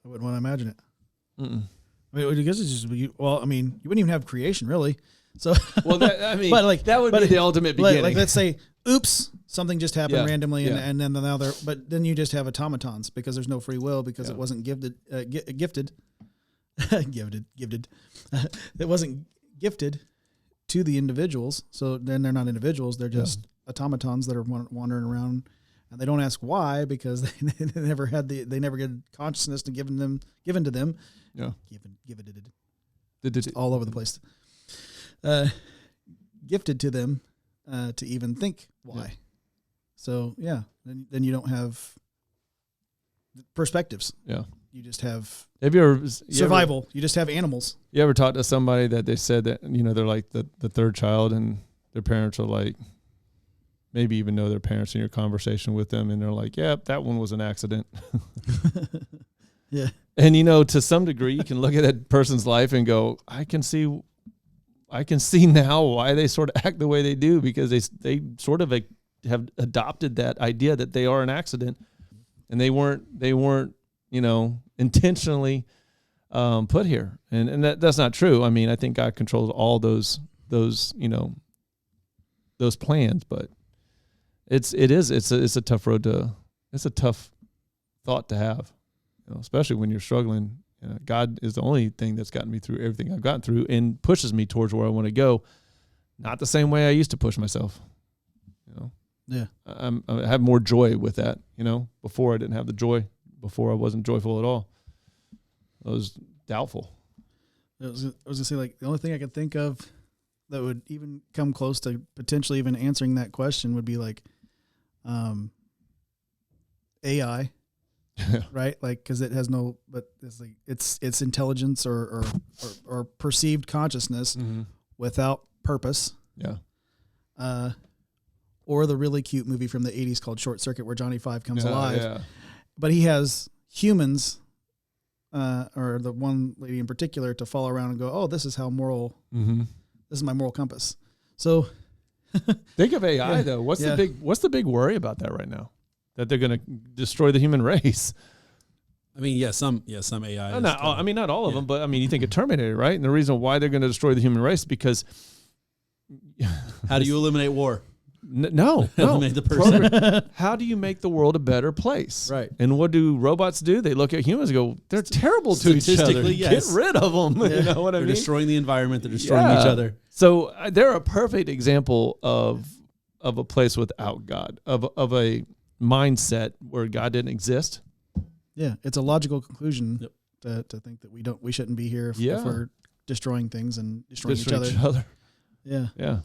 I wouldn't want to imagine it. Mm-mm. I mean, I guess it's just, you wouldn't even have creation, really. So, but that would be the ultimate beginning. Like, let's say, oops, something just happened randomly, and then now but then you just have automatons because there's no free will, because it wasn't gifted. It wasn't gifted to the individuals. So then they're not individuals. They're just automatons that are wandering around, and they don't ask why, because they never get consciousness given to them. Yeah. Given all over the place. Gifted to them to even think why. Yeah. So then you don't have perspectives. Yeah. You just have survival. You just have animals. You ever talk to somebody that they said that, they're like the third child, and their parents are like, maybe even know their parents in your conversation with them, and they're like, yeah, that one was an accident. Yeah. And, to some degree, you can look at that person's life and go, I can see now why they sort of act the way they do, because they sort of have adopted that idea that they are an accident, and they weren't intentionally put here. And that's not true. I mean, I think God controls all those plans, but it's a tough road it's a tough thought to have, especially when you're struggling. God is the only thing that's gotten me through everything I've gotten through and pushes me towards where I want to go. Not the same way I used to push myself. Yeah. I have more joy with that. Before I didn't have the joy. Before I wasn't joyful at all. I was doubtful. I was gonna say, like, the only thing I could think of that would even come close to potentially even answering that question would be like, AI. Right, like, because it has but it's like it's intelligence or perceived consciousness without purpose. Yeah. Or the really cute movie from the 80s called Short Circuit, where Johnny Five comes alive. Yeah. But he has humans, or the one lady in particular, to follow around and go, oh, this is how moral. Mm-hmm. This is my moral compass. So think of AI though. What's the big worry about that right now? That they're going to destroy the human race. I mean, some AI. Not all of them, but you think of Terminator, right? And the reason why they're going to destroy the human race because. How do you eliminate war? No. Eliminate the person. How do you make the world a better place? Right. And what do robots do? They look at humans and go, they're terrible to each other. Yes. Get rid of them. Yeah. You know what I mean? They're destroying the environment. They're destroying each other. So they're a perfect example of a place without God, of a mindset where God didn't exist. Yeah, it's a logical conclusion to think that we shouldn't be here if we're destroying things and destroying each other. Yeah. So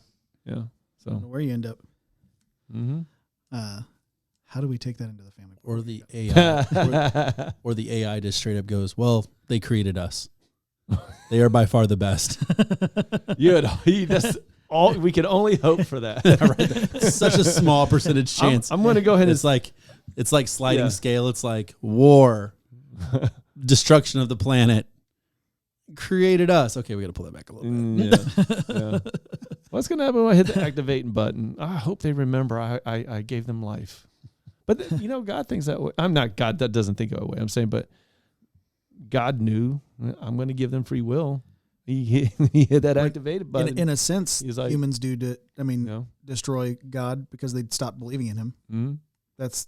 I don't know where you end up. Mm-hmm. How do we take that into the family? Or the AI, or the AI just straight up goes, well, they created us. They are by far the best. We can only hope for that. Right. Such a small percentage chance. I'm going to go ahead and it's like sliding scale. It's like war, destruction of the planet, created us. Okay, we got to pull that back a little bit. Yeah. What's going to happen when I hit the activating button? I hope they remember I gave them life. But God thinks that way. I'm not God that doesn't think that way. I'm saying, but God knew I'm going to give them free will. He hit that activated button. In a sense, He's like, humans do destroy God because they stop believing in him. Mm-hmm. It's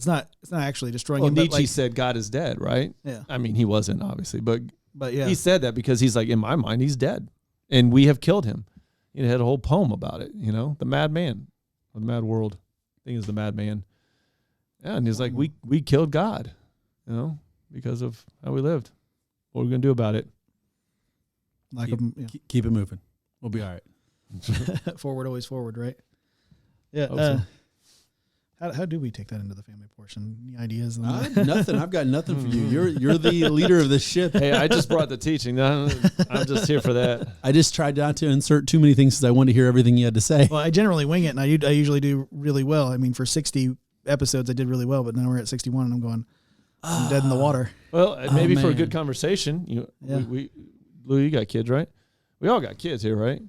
not actually destroying well, him. Nietzsche said God is dead, right? Yeah. I mean, he wasn't obviously, but yeah, he said that because he's like, in my mind, he's dead, and we have killed him. He had a whole poem about it. The madman, or the mad world. I think it's the madman. Yeah, and he's like, we killed God, because of how we lived. What are we gonna do about it? Keep it moving. We'll be all right. Forward, always forward, right? Yeah. So. How do we take that into the family portion? Any ideas? Nothing. I've got nothing for you. You're the leader of the ship. Hey, I just brought the teaching. I'm just here for that. I just tried not to insert too many things because I wanted to hear everything you had to say. Well, I generally wing it, and I usually do really well. I mean, for 60 episodes, I did really well, but now we're at 61, and I'm going, I'm dead in the water. Well, maybe for a good conversation, Lou, you got kids, right? We all got kids here, right?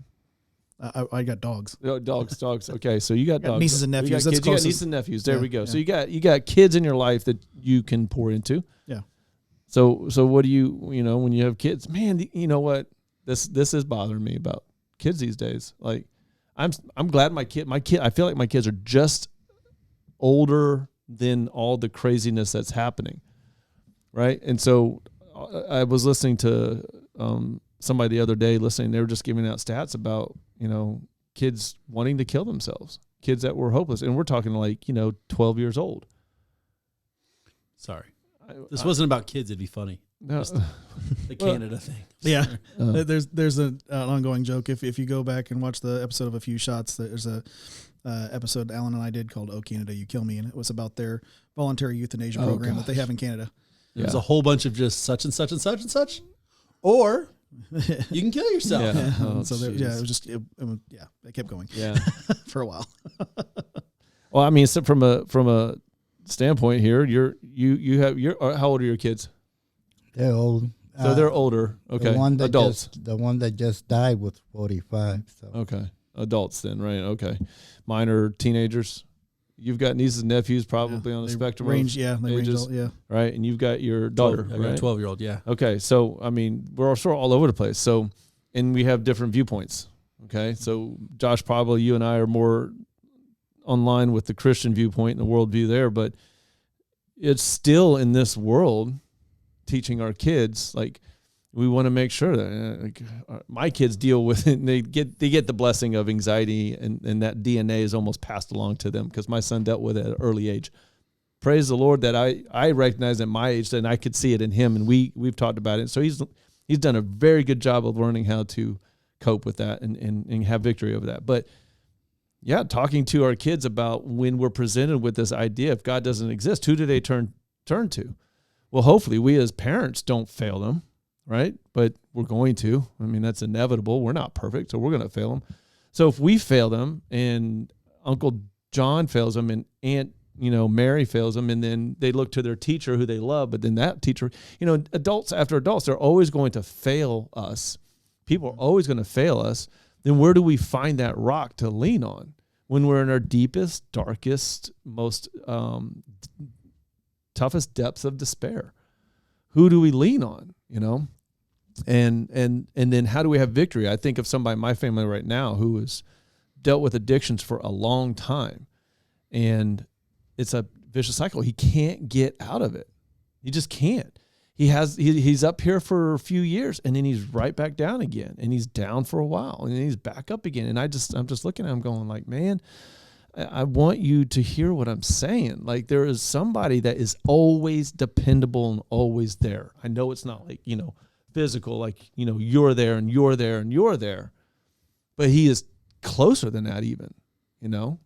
I got dogs. Oh, dogs. Okay, so you got dogs. Nieces and nephews. You got That's kids. You got nieces and nephews. There we go. So you got kids in your life that you can pour into. Yeah. So what do you when you have kids? Man, you know what? This is bothering me about kids these days. Like, I'm glad my kid. I feel like my kids are just older than all the craziness that's happening, right? And so I was listening to somebody the other day. They were just giving out stats about kids wanting to kill themselves, kids that were hopeless, and we're talking like 12 years old. Sorry, this wasn't about kids. It'd be funny. No. The Canada thing. Yeah, there's an ongoing joke. If you go back and watch the episode of A Few Shots, there's a episode Alan and I did called "Oh Canada, You Kill Me," and it was about their voluntary euthanasia program that they have in Canada. There's a whole bunch of just such and such and such and such, or you can kill yourself. Yeah. It was just it kept going. Yeah, for a while. Well, I mean, so from a standpoint here, how old are your kids? They're old. So they're older. Okay, adults. The one that just died was 45. So okay, adults then, right? Okay, mine are teenagers. You've got nieces and nephews probably on the spectrum range, of they ages, range, right? And you've got your daughter, I got a 12-year-old, yeah. Okay, so I mean, we're all over the place. So, and we have different viewpoints. Okay, so Josh, probably you and I are more online with the Christian viewpoint and the worldview there, but it's still in this world teaching our kids, like, we want to make sure that my kids deal with it and they get the blessing of anxiety and that DNA is almost passed along to them because my son dealt with it at an early age. Praise the Lord that I recognize at my age and I could see it in him, and we've talked about it. So he's done a very good job of learning how to cope with that and have victory over that. But yeah, talking to our kids about when we're presented with this idea, if God doesn't exist, who do they turn to? Well, hopefully we as parents don't fail them. Right? But we're going to. I mean, that's inevitable. We're not perfect, so we're going to fail them. So if we fail them and Uncle John fails them and Aunt, Mary fails them, and then they look to their teacher who they love, but then that teacher, adults after adults, they're always going to fail us. People are always going to fail us. Then where do we find that rock to lean on when we're in our deepest, darkest, most toughest depths of despair? Who do we lean on, And then how do we have victory? I think of somebody in my family right now who has dealt with addictions for a long time, and it's a vicious cycle. He can't get out of it. He just can't. He's up here for a few years, and then he's right back down again, and he's down for a while, and then he's back up again. And I'm just looking at him going like, man, I want you to hear what I'm saying. Like, there is somebody that is always dependable and always there. I know it's not like, physical, like, you're there and you're there and you're there, but he is closer than that even,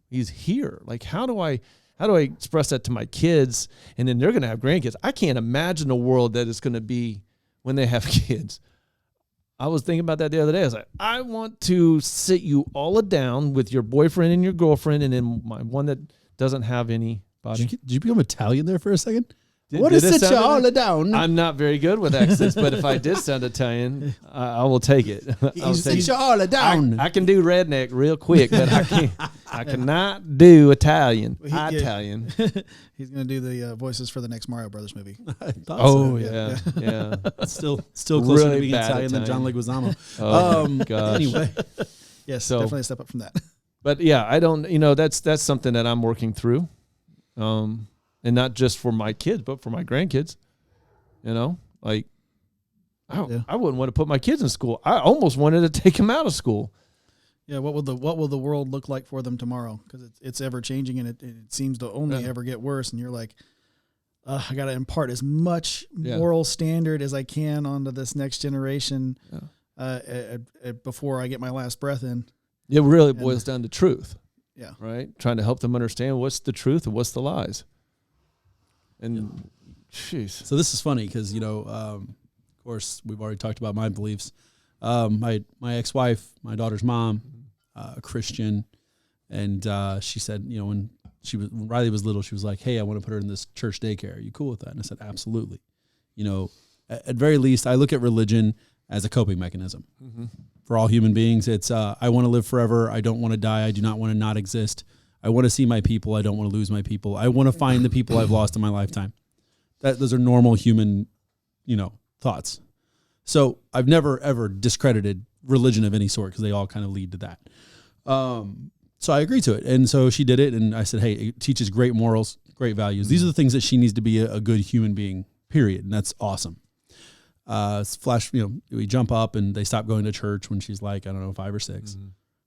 he's here. Like, how do I express that to my kids? And then they're going to have grandkids. I can't imagine a world that is going to be when they have kids. I was thinking about that the other day. I was like, I want to sit you all down with your boyfriend and your girlfriend, and then my one that doesn't have anybody. Did you become Italian there for a second? What is it all down? I'm not very good with accents, but if I did sound Italian, I will take it. Sit you all down. I can do redneck real quick, but I cannot do Italian. Italian. He's going to do the voices for the next Mario Brothers movie. I thought Oh, so. yeah. Still closer Really to being bad Italian than John Leguizamo. Oh, gosh. Anyway, Yes, So- definitely a step up from that. But yeah, I don't, that's something that I'm working through. And not just for my kids, but for my grandkids. Like I wouldn't want to put my kids in school. I almost wanted to take them out of school. Yeah, what will the world look like for them tomorrow? Because it's ever changing, and it seems to only ever get worse. And you're like, I got to impart as much moral standard as I can onto this next generation before I get my last breath in. It really boils down to truth. Yeah. Right? Trying to help them understand what's the truth and what's the lies. And, jeez. so this is funny because, of course, we've already talked about my beliefs. My ex-wife, my daughter's mom, a Christian, and she said, when Riley was little, she was like, "Hey, I want to put her in this church daycare. Are you cool with that?" And I said, "Absolutely." At very least, I look at religion as a coping mechanism. Mm-hmm. For all human beings, it's I want to live forever. I don't want to die. I do not want to not exist. I want to see my people. I don't want to lose my people. I want to find the people I've lost in my lifetime. Those are normal human, thoughts. So I've never, ever discredited religion of any sort because they all kind of lead to that. So I agreed to it. And so she did it. And I said, hey, it teaches great morals, great values. These are the things that she needs to be a good human being, period. And that's awesome. We jump up and they stop going to church when she's like, 5 or 6. Mm-hmm.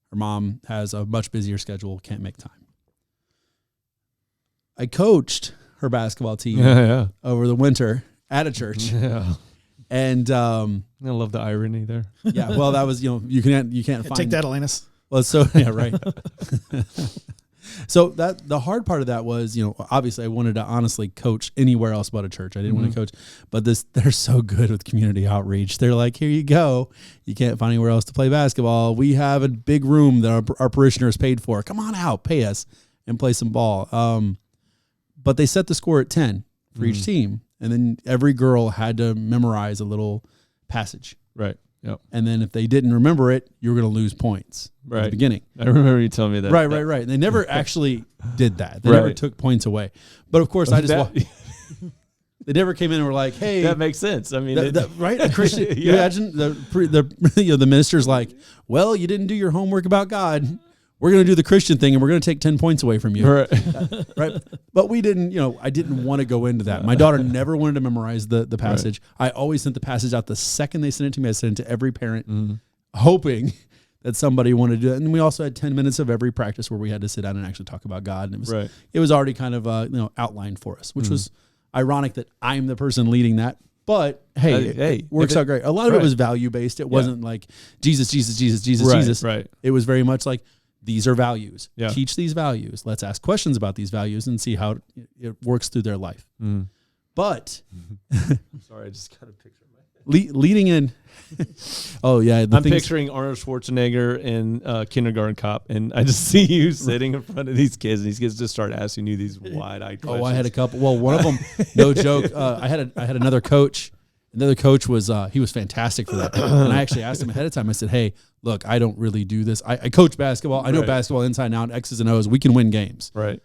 Her mom has a much busier schedule, can't make time. I coached her basketball team over the winter at a church. Yeah. And I love the irony there. Yeah, well, that was, you can't find Take that, Elanus. Well, so yeah, right. So the hard part of that was, obviously I wanted to honestly coach anywhere else but a church. I didn't want to coach, but they're so good with community outreach. They're like, here you go. You can't find anywhere else to play basketball. We have a big room that our parishioners paid for. Come on out, pay us and play some ball. But they set the score at 10 for each team. And then every girl had to memorize a little passage. Right. Yep. And then if they didn't remember it, you were going to lose points at the beginning. I remember you telling me that. Right. And they never actually did that. They never took points away. But of course, they never came in and were like, "Hey, that makes sense." I mean, right? A Christian. You imagine the minister's like, "Well, you didn't do your homework about God. We're going to do the Christian thing, and we're going to take 10 points away from you." Right. But we didn't. I didn't want to go into that. My daughter never wanted to memorize the passage. Right. I always sent the passage out the second they sent it to me. I sent it to every parent, hoping that somebody wanted to do it. And we also had 10 minutes of every practice where we had to sit down and actually talk about God. And it was already kind of outlined for us, which was ironic that I'm the person leading that. But hey, it works out great. A lot of it was value based. It wasn't like Jesus. Right. It was very much like, these are values. Yeah. Teach these values. Let's ask questions about these values and see how it works through their life. But I'm sorry, I just got a picture of my head. Leading in. Oh yeah, I'm picturing Arnold Schwarzenegger in Kindergarten Cop, and I just see you sitting in front of these kids, and these kids just start asking you these wide-eyed questions. Oh, I had a couple. Well, one of them, no joke. I had another coach. Another coach was he was fantastic for that. And I actually asked him ahead of time. I said, "Hey, look, I don't really do this. I coach basketball. I know basketball inside and out, X's and O's. We can win games. Right.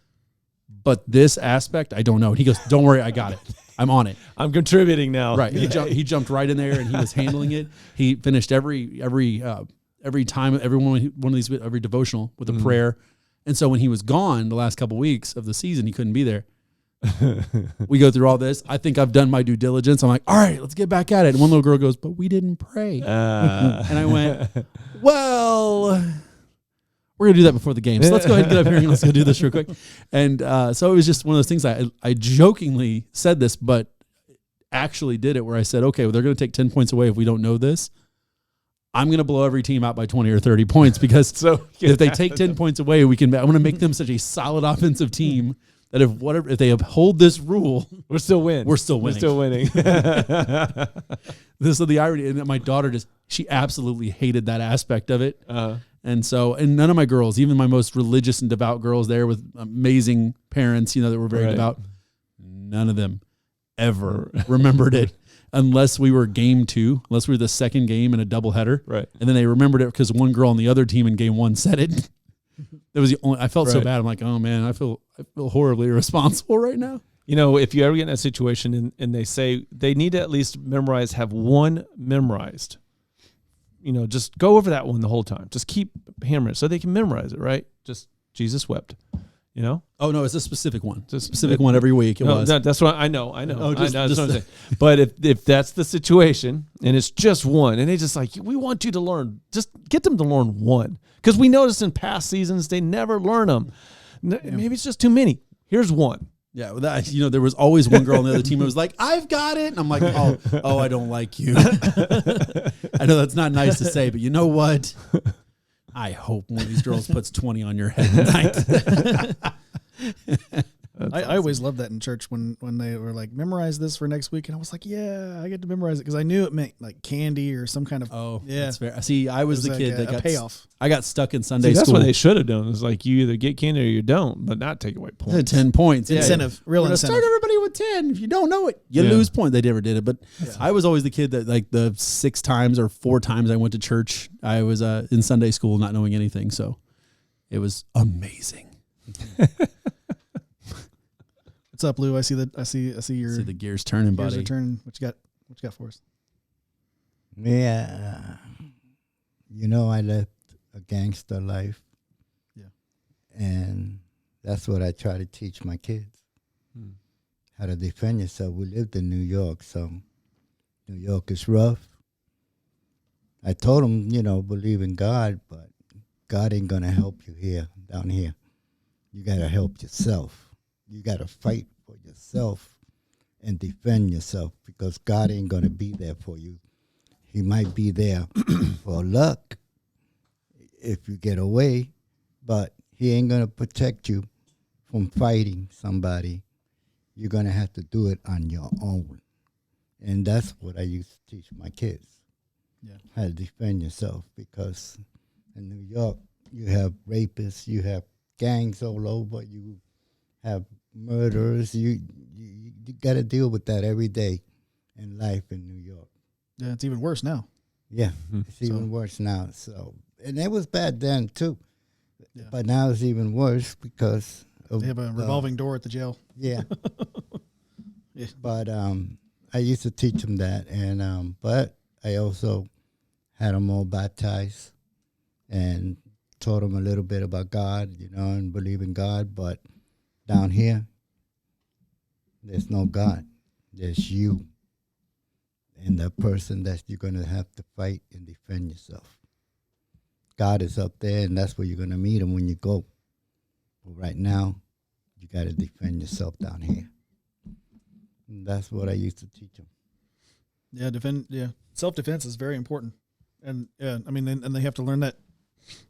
But this aspect, I don't know." And he goes, "Don't worry, I got it. I'm on it. I'm contributing now." Right. He jumped right in there and he was handling it. He finished every time, every devotional with a prayer. And so when he was gone the last couple of weeks of the season, he couldn't be there. We go through all this. I think I've done my due diligence. I'm like, all right, let's get back at it. And one little girl goes, "But we didn't pray." And I went, "Well, we're going to do that before the game. So let's go ahead and get up here and let's go do this real quick." And so it was just one of those things. I jokingly said this, but actually did it where I said, okay, well, they're going to take 10 points away if we don't know this. I'm going to blow every team out by 20 or 30 points because if they take 10 points away, I'm going to make them such a solid offensive team that if they uphold this rule, We're still winning. we're still We're winning. still winning. This is the irony. And my daughter she absolutely hated that aspect of it. And none of my girls, even my most religious and devout girls there with amazing parents, that were very devout, none of them ever remembered it unless we were game 2, unless we were the second game in a doubleheader. Right. And then they remembered it because one girl on the other team in game 1 said it. That was the only, I felt so bad. I'm like, oh man, I feel horribly irresponsible right now. If you ever get in that situation and they say they need to at least have one memorized, just go over that one the whole time. Just keep hammering it so they can memorize it, right? Just Jesus wept, Oh no, it's a specific one. It's a specific one every week. That's what I know. Oh, That's what I'm saying. But if that's the situation and it's just one, and they just like, we want you to learn, just get them to learn one. Because we noticed in past seasons, they never learn them. Maybe it's just too many. Here's one. Yeah, there was always one girl on the other team who was like, I've got it. And I'm like, oh, I don't like you. I know that's not nice to say, but you know what? I hope one of these girls puts 20 on your head tonight. I always loved that in church when they were like, memorize this for next week. And I was like, yeah, I get to memorize it because I knew it meant like candy or some kind of. Oh, yeah. That's fair. See, I was the like kid that got payoff. I got stuck in Sunday That's school. what they should have done. It's like you either get candy or you don't, but not take away points. 10 points. Yeah. Incentive. Real incentive. Start everybody with 10. If you don't know it, you lose points. They never did it. But I was always the kid that like the 6 times or 4 times I went to church, I was in Sunday school not knowing anything. So it was amazing. What's up, Lou? I see your See the gears turning, gears buddy. are turning. What you got for us? Yeah. I left a gangster life. Yeah. And that's what I try to teach my kids. How to defend yourself. We lived in New York, so New York is rough. I told them, believe in God, but God ain't going to help you down here. You got to help yourself. You got to fight for yourself and defend yourself because God ain't going to be there for you. He might be there for luck if you get away, but he ain't going to protect you from fighting somebody. You're going to have to do it on your own. And that's what I used to teach my kids, how to defend yourself, because in New York, you have rapists, you have gangs all over, you have murderers. You got to deal with that every day in life in New York. Yeah, it's even worse now. Yeah, it's even worse now. So, and it was bad then too, but now it's even worse because of they have a revolving door at the jail. Yeah. But I used to teach them that, and but I also had them all baptized and taught them a little bit about God, and believe in God. But down here, there's no God. There's you. And the person that you're going to have to fight and defend yourself. God is up there, and that's where you're going to meet him when you go. But right now, you got to defend yourself down here. And that's what I used to teach them. Yeah, self-defense is very important. And and they have to learn that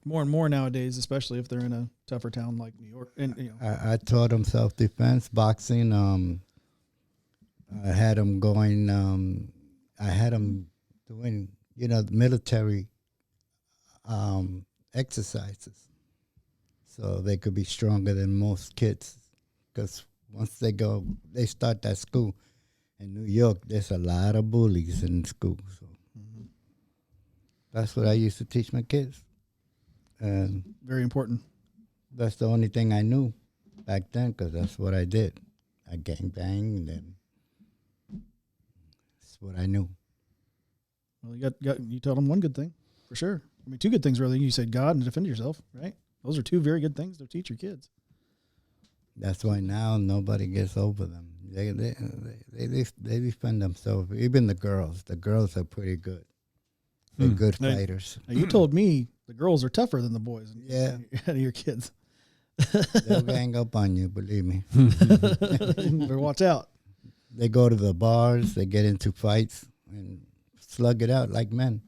more and more nowadays, especially if they're in a tougher town like New York. And I taught them self-defense, boxing. I had them going. I had them doing, the military exercises, so they could be stronger than most kids. Because once they start that school in New York, there's a lot of bullies in school. So that's what I used to teach my kids. And very important. That's the only thing I knew back then, because that's what I did. I gang banged, and that's what I knew. Well, you told them one good thing, for sure. I mean, 2 good things, really. You said God and defend yourself, right? Those are 2 very good things to teach your kids. That's why now nobody gets over them. They defend themselves. Even the girls. The girls are pretty good. They're good fighters. Now, you told me the girls are tougher than the boys. Yeah. Your kids. They'll gang up on you, believe me. Better watch out. They go to the bars. They get into fights and slug it out like men.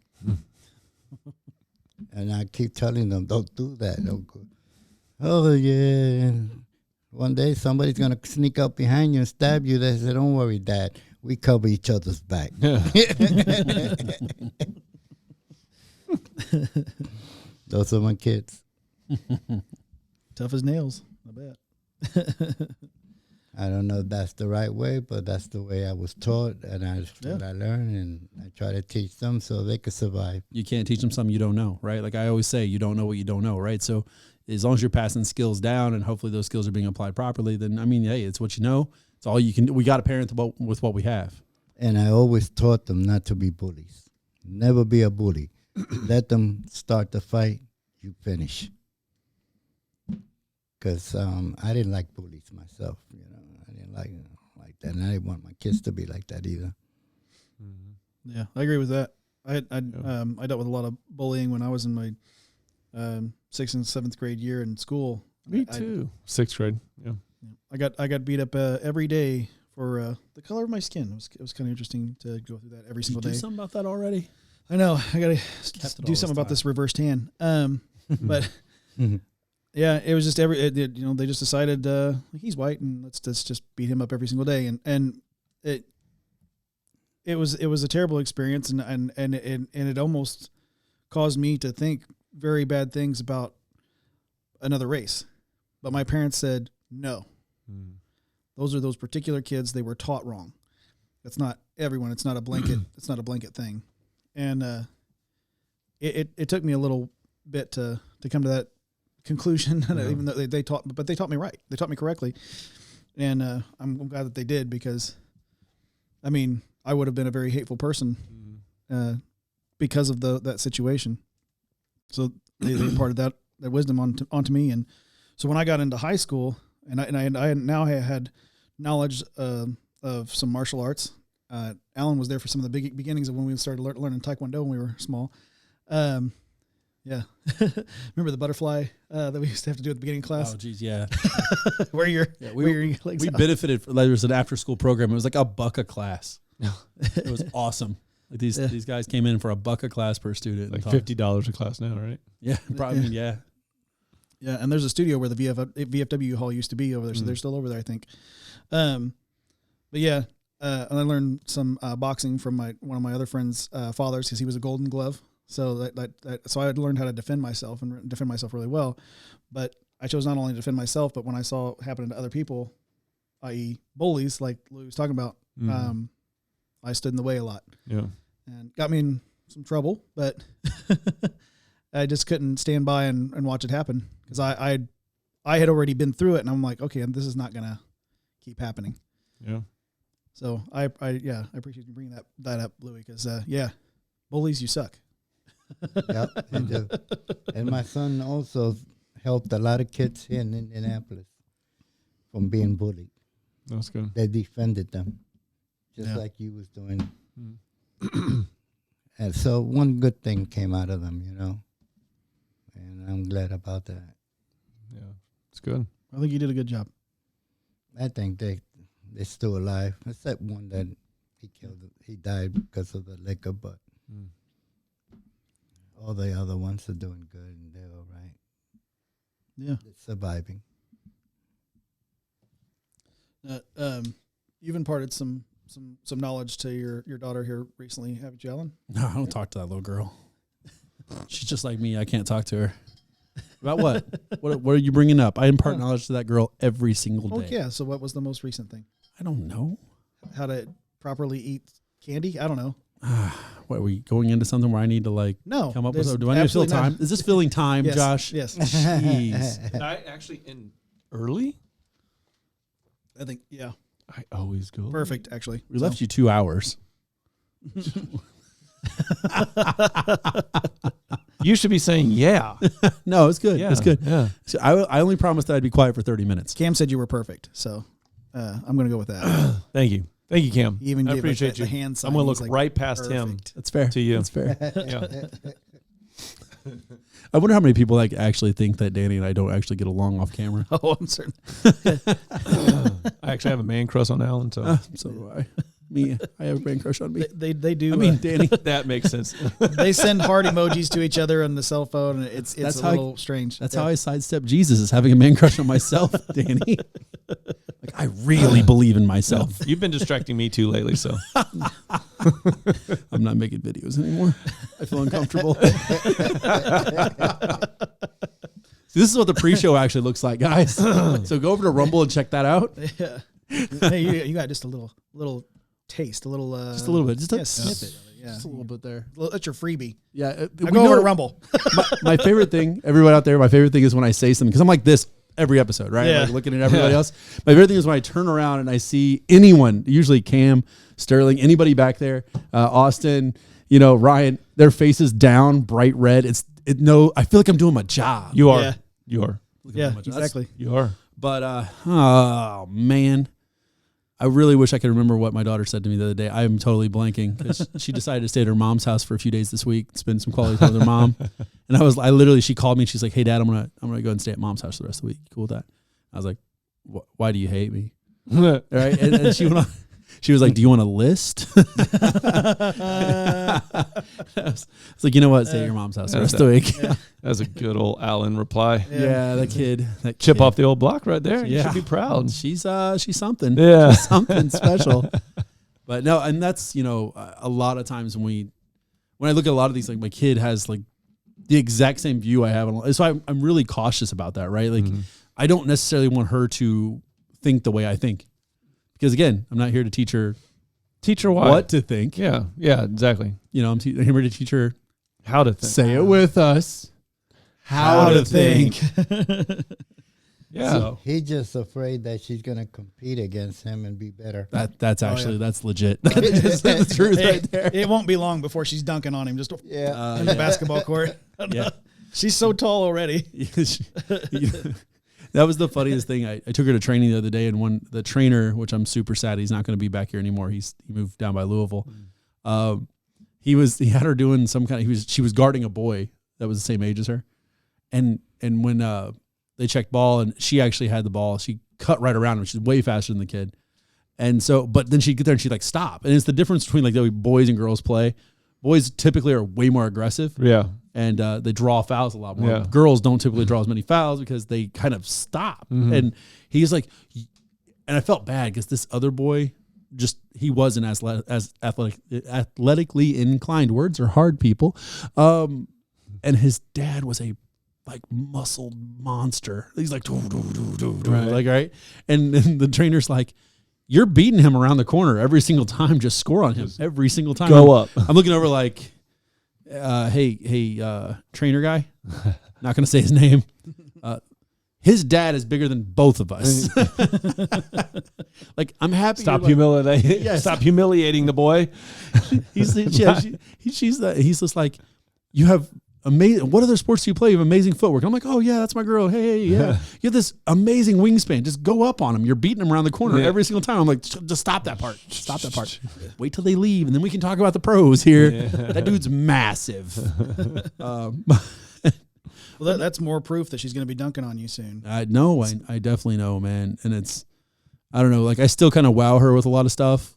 And I keep telling them, don't do that. Don't go. Oh, yeah. One day somebody's going to sneak up behind you and stab you. They say, don't worry, Dad. We cover each other's back. Those are my kids. Tough as nails, I bet. I don't know if that's the right way, but that's the way I was taught, and that's what I learned, and I try to teach them so they could survive. You can't teach them something you don't know, right? Like I always say, you don't know what you don't know, right? So as long as you're passing skills down and hopefully those skills are being applied properly, then, I mean, hey, it's what you know. It's all you can do. We got to parent with what we have. And I always taught them not to be bullies. Never be a bully. Let them start the fight, you finish. Because I didn't like bullies myself, you know. I didn't like that, and I didn't want my kids to be like that either. Mm-hmm. Yeah, I agree with that. I dealt with a lot of bullying when I was in my 6th and 7th grade year in school. Me too. 6th grade. Yeah. I got beat up every day for the color of my skin. It was kind of interesting to go through that every single day. Do something about that already? I know. I got to do something about this reverse tan. But yeah, it was just they just decided he's white and let's just beat him up every single day, and it was a terrible experience, and it almost caused me to think very bad things about another race. But my parents said no. Those are those particular kids. They were taught wrong. That's not everyone. It's not a blanket. It's not a blanket thing. And it took me a little bit to come to that conclusion. Even though they taught me right. They taught me correctly. And I'm glad that they did, because, I mean, I would have been a very hateful person because of that situation. So they imparted that wisdom onto me. And so when I got into high school, and I now had knowledge of some martial arts. Alan was there for some of the beginnings of when we started learning Taekwondo when we were small. Yeah. Remember the butterfly that we used to have to do at the beginning class? Oh, geez, yeah. We benefited. There was an after-school program. It was like $1 a class. It was awesome. Like these guys came in for $1 a class per student. Like $50 a class now, right? Yeah, probably. Yeah. Yeah, and there's a studio where the VFW hall used to be over there, so they're still over there, I think. But yeah, and I learned some boxing from one of my other friends' fathers, because he was a Golden Glove. So so I had learned how to defend myself and defend myself really well. But I chose not only to defend myself, but when I saw it happen to other people, i.e. bullies, like Louis was talking about, I stood in the way a lot. Yeah, and got me in some trouble, but I just couldn't stand by and watch it happen, because I had already been through it, and I'm like, okay, this is not gonna keep happening. Yeah. So I appreciate you bringing that up, Louis, because bullies, you suck. Yep, they do. And my son also helped a lot of kids here in Indianapolis from being bullied. That's good. They defended them, just like you was doing. And so one good thing came out of them, you know. And I'm glad about that. Yeah, it's good. I think you did a good job. I think they're still alive, except one that he died because of the liquor, but all the other ones are doing good and they're all right. Yeah. They're surviving. You've imparted some knowledge to your daughter here recently, haven't you, Alan? No, I don't talk to that little girl. She's just like me. I can't talk to her. About what? What are you bringing up? I impart knowledge to that girl every single day. Oh, yeah. So what was the most recent thing? I don't know. How to properly eat candy? I don't know. What, are we going into something where I need to come up with? Do I need to fill time? Is this filling time, yes, Josh? Yes. Jeez. I actually in early. I think, yeah. I always go perfect. Actually, we left you 2 hours. You should be saying yeah. No, it's good. Yeah, it's good. Yeah. So I only promised that I'd be quiet for 30 minutes. Cam said you were perfect, so I'm going to go with that. Thank you, Cam. He even I gave appreciate the you. hand sign. I'm going to look right past him. That's fair. To you. That's fair. Yeah. I wonder how many people actually think that Danny and I don't actually get along off camera. Oh, I'm certain. I actually have a man crush on Alan, so So do I. Me, I have a man crush on me. They do. I mean, Danny. That makes sense. They send heart emojis to each other on the cell phone, and it's That's a how little strange. That's how I sidestep Jesus, is having a man crush on myself, Danny. Like, I really believe in myself. You've been distracting me too lately, so I'm not making videos anymore. I feel uncomfortable. See, this is what the pre-show actually looks like, guys. So go over to Rumble and check that out. Yeah. Hey, you got just a little taste, a little Just a little bit, just a snippet of it. Yeah, just a little bit there. That's your freebie. Yeah, Now go over to Rumble. my favorite thing, everyone out there, my favorite thing is when I say something, because I'm like this every episode, right? Yeah. Like looking at everybody else. My favorite thing is when I turn around and I see anyone, usually Cam, Sterling, anybody back there, Austin, Ryan, their faces down, bright red. I feel like I'm doing my job. you are. Yeah. You are. Yeah, exactly. You are. But oh man, I really wish I could remember what my daughter said to me the other day. I am totally blanking, because she decided to stay at her mom's house for a few days this week, spend some quality time with her mom. And she called me and she's like, "Hey Dad, I'm gonna go and stay at Mom's house for the rest of the week. You cool with that?" I was like, "Why do you hate me?" All right, and she went on. She was like, "Do you want a list?" I was like, "You know what? Stay at your mom's house the rest of the week." Yeah. That's a good old Alan reply. Yeah, that kid. Chip off the old block right there. You Yeah. should be proud. She's something. Yeah. She's something special. But no, and that's, a lot of times when I look at a lot of these, like my kid has like the exact same view I have. So I'm really cautious about that, right? Like I don't necessarily want her to think the way I think. Because again, I'm not here to teach her what to think. Yeah, exactly. I'm here to teach her How to think. Say it with us. How to think. Yeah. So, He's just afraid that she's going to compete against him and be better. that's actually that's legit. That's the truth right there. It won't be long before she's dunking on him just in the basketball court. Yeah. She's so tall already. That was the funniest thing. I took her to training the other day, and the trainer, which I'm super sad he's not going to be back here anymore. He moved down by Louisville. He had her doing some kind of, she was guarding a boy that was the same age as her. And when they checked ball and she actually had the ball, she cut right around him. She's way faster than the kid. And so, but then she'd get there and she'd like stop. And it's the difference between like the way boys and girls play. Boys typically are way more aggressive. Yeah. And they draw fouls a lot more. Yeah. Girls don't typically draw as many fouls because they kind of stop. And he's like, and I felt bad because this other boy, he wasn't as athletically inclined. Words are hard, people. And his dad was a like muscled monster. He's like, right. And the trainer's like, "You're beating him around the corner every single time. Just score on him every single time. Go up." I'm looking over like, hey, trainer guy. Not going to say his name. His dad is bigger than both of us. Like, I'm happy. Stop humiliating. Yes. Stop humiliating the boy. He's just like, "You have amazing. What other sports do you play? You have amazing footwork." I'm like, "Oh yeah, that's my girl. Hey, yeah. You have this amazing wingspan. Just go up on him. You're beating him around the corner every single time." I'm like, "Just stop that part. Stop that part. Wait till they leave, and then we can talk about the pros here." Yeah. That dude's massive. Well, that's more proof that she's going to be dunking on you soon. I know. I definitely know, man. And I don't know. Like, I still kind of wow her with a lot of stuff,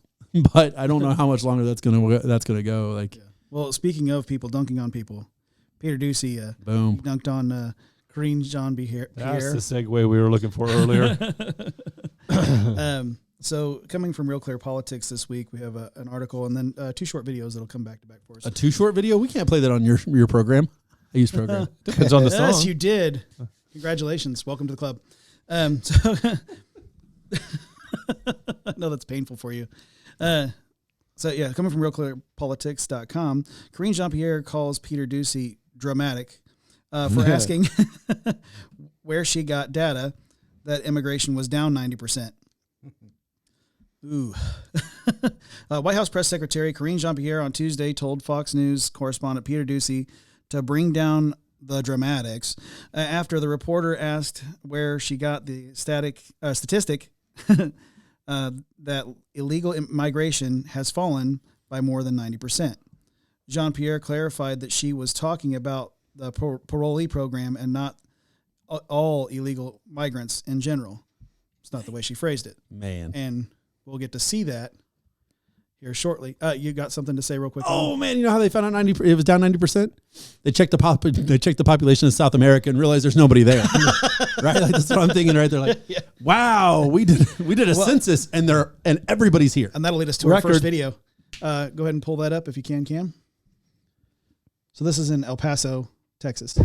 but I don't know how much longer that's gonna go. Like, Well, speaking of people dunking on people, Peter Ducey boom. dunked on karinejeanpierre. That's the segue we were looking for earlier. So coming from Real Clear Politics this week, we have an article and then 2 short videos that'll come back to back for us. A 2 short video? We can't play that on your program. I use program. Depends on the song. Yes, you did. Congratulations. Welcome to the club. I know that's painful for you. Coming from realclearpolitics.com, karinejeanpierre calls Peter Ducey dramatic for asking where she got data that immigration was down 90%. Ooh. White House Press Secretary karinejeanpierre on Tuesday told Fox News correspondent Peter Ducey to bring down the dramatics after the reporter asked where she got the statistic that illegal migration has fallen by more than 90%. Jeanpierre clarified that she was talking about the parolee program and not all illegal migrants in general. It's not the way she phrased it. Man. And we'll get to see that here shortly. You got something to say real quick? Oh man, you know how they found out it was down 90%? They checked the population of South America and realized there's nobody there. Right? Like that's what I'm thinking right there. Like, wow, we did a census and everybody's here. And that'll lead us to our first video. Go ahead and pull that up if you can, Cam. So this is in El Paso, Texas.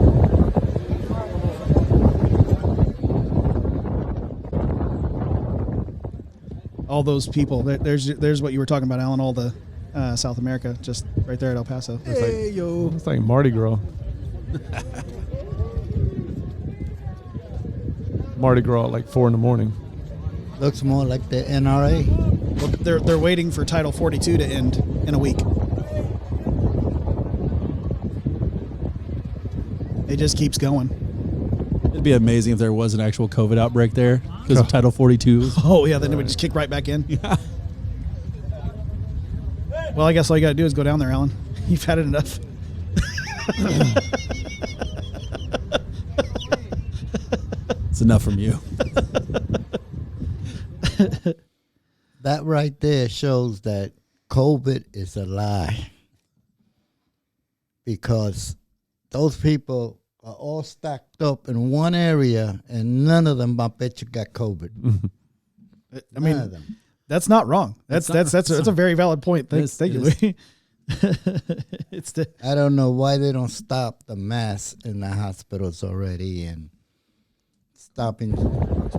All those people. There's what you were talking about, Alan. All the South America, just right there at El Paso. Hey, yo. It's like Mardi Gras. Mardi Gras at like 4 a.m. Looks more like the NRA. Well, they're waiting for Title 42 to end in a week. It just keeps going. It'd be amazing if there was an actual COVID outbreak there because of Title 42. Oh, yeah, then it would just kick right back in. Yeah. Well, I guess all you got to do is go down there, Alan. You've had it enough. It's enough from you. That right there shows that COVID is a lie. Because those people are all stacked up in one area, and none of them, I bet you, got COVID. I mean, none of them. That's not wrong. That's a very valid point. Thank you, Louis. I don't know why they don't stop the mass in the hospitals already and stopping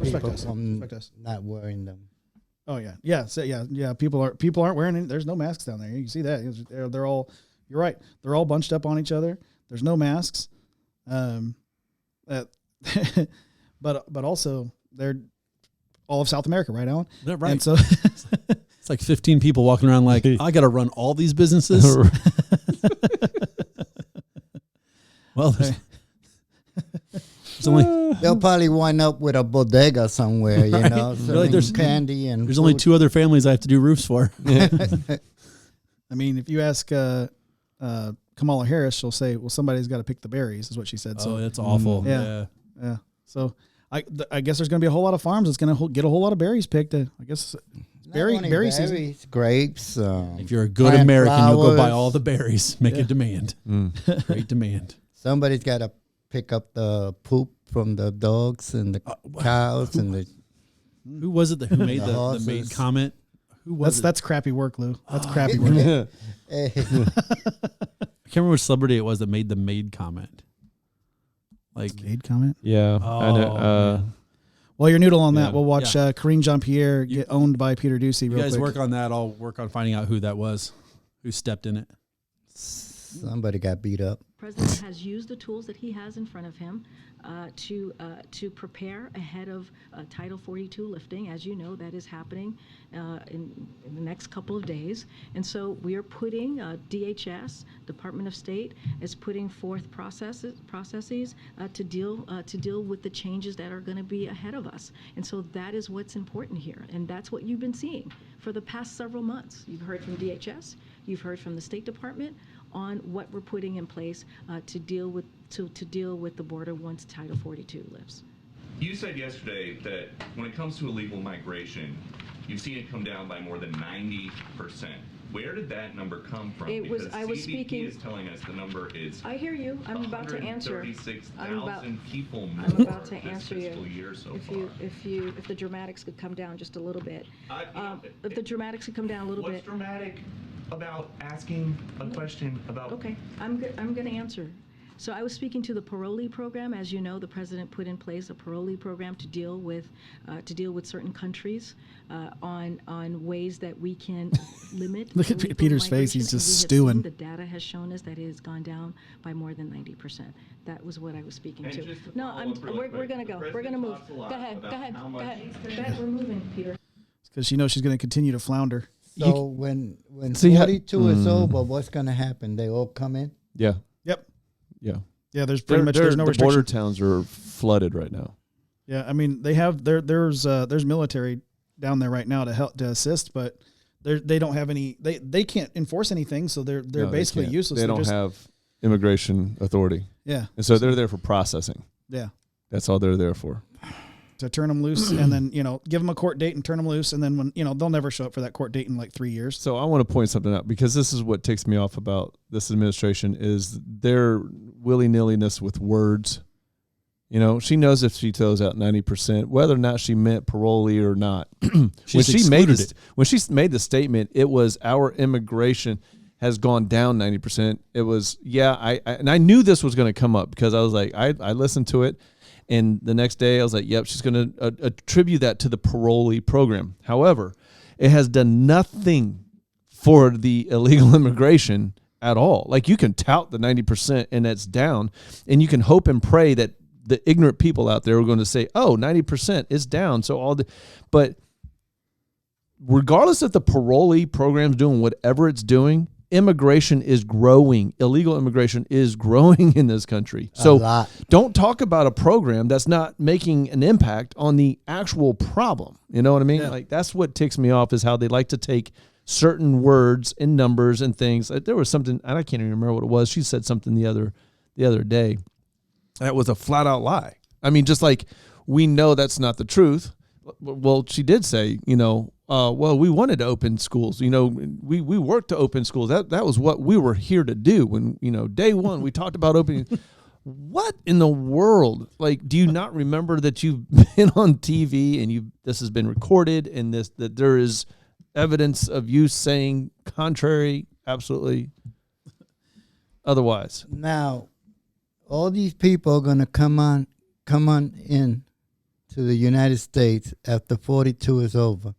people from not wearing them. Oh yeah. So yeah. People aren't wearing any. There's no masks down there. You can see that they're all. You're right. They're all bunched up on each other. There's no masks. But also they're all of South America, right, Alan? Yeah, right. And so it's like 15 people walking around like, I got to run all these businesses. Well, there's only they'll probably wind up with a bodega somewhere, you Right. know, Really, selling candy and there's only 2 other families I have to do roofs for. I mean, if you ask Kamalaharris, she'll say, "Well, somebody's got to pick the berries," is what she said. So that's awful. Yeah. So I guess there's going to be a whole lot of farms that's going to get a whole lot of berries picked. I guess berry season. Grapes. If you're a good plant American, you'll go buy flowers. all the berries. Make a demand. Great demand. Somebody's got to pick up the poop from the dogs and the cows and the. Who was it who made the horses. made comment? Who was it? That's crappy work, Lou. That's crappy work. Hey, I can't remember which celebrity it was that made the maid comment. Like Maid comment. Yeah. Oh, While you're noodle on that, Yeah. we'll watch Karinejeanpierre get owned by Peter Ducey. you Real guys quick. work on that. I'll work on finding out who that was, who stepped in it. somebody got beat up. President has used the tools that he has in front of him to prepare ahead of Title 42 lifting. As you know, that is happening in the next couple of days. And so we are putting DHS, Department of State, is putting forth processes to deal with the changes that are going to be ahead of us. And so that is what's important here, and that's what you've been seeing for the past several months. You've heard from DHS, you've heard from the State Department on what we're putting in place to deal with the border once Title 42 lifts. You said yesterday that when it comes to illegal migration, you've seen it come down by more than 90%. Where did that number come from? Because CBP is telling us the number is. I hear you. I'm about to answer. 136,000 people more I'm about to this answer fiscal you. year so far. If the dramatics could come down just a little bit. If the dramatics could come down a little bit. What's dramatic about asking a question about? Okay, I'm going to answer. So I was speaking to the parolee program. As you know, the president put in place a parolee program to deal with certain countries on ways that we can limit. Look at illegal Peter's face. migration. He's just And we have stewing. seen the data has shown us that it has gone down by more than 90%. That was what I was speaking And to. just to No, follow up really we're quick, going to the go. We're going to president move. talks a lot Go ahead. about Go ahead. how Go much ahead. he's Go ahead. We're moving, Peter. Because she knows she's going to continue to flounder. So when See, 42 is over, what's going to happen? They all come in? Yeah. Yep. Yeah. Yeah, there's pretty much there's no the restriction. border towns are flooded right now. Yeah, I mean they have there's military down there right now to help to assist, but they don't have any they can't enforce anything, so they're No, they basically can't. useless. They They're don't just, have immigration authority. Yeah. And so they're there for processing. Yeah. That's all they're there for. to turn them loose, and then give them a court date and turn them loose, and then when they'll never show up for that court date in like 3 years. So I want to point something out, because this is what ticks me off about this administration is their willy-nilliness with words. She knows if she throws out 90%, whether or not she meant parolee or not. When she made the statement, it was our immigration has gone down 90%. It was, and I knew this was going to come up, because I was like, I listened to it, and the next day I was like, yep, she's going to attribute that to the parolee program. However, it has done nothing for the illegal immigration at all. Like, you can tout the 90% and that's down, and you can hope and pray that the ignorant people out there are going to say, oh, 90% is down. So but regardless if the parolee program's doing whatever it's doing, immigration is growing. Illegal immigration is growing in this country. So don't talk about a program that's not making an impact on the actual problem. You know what I mean? Yeah. Like, that's what ticks me off, is how they like to take certain words and numbers and things. There was something, and I can't even remember what it was. She said something the other day that was a flat out lie. I mean, just like, we know that's not the truth. Well, she did say, well, we wanted to open schools. We worked to open schools. That was what we were here to do. When, day one, we talked about opening. What in the world? Like, do you not remember that you've been on TV and this has been recorded, and that there is evidence of you saying contrary, absolutely otherwise? Now, all these people are going to come on in to the United States after 42 is over.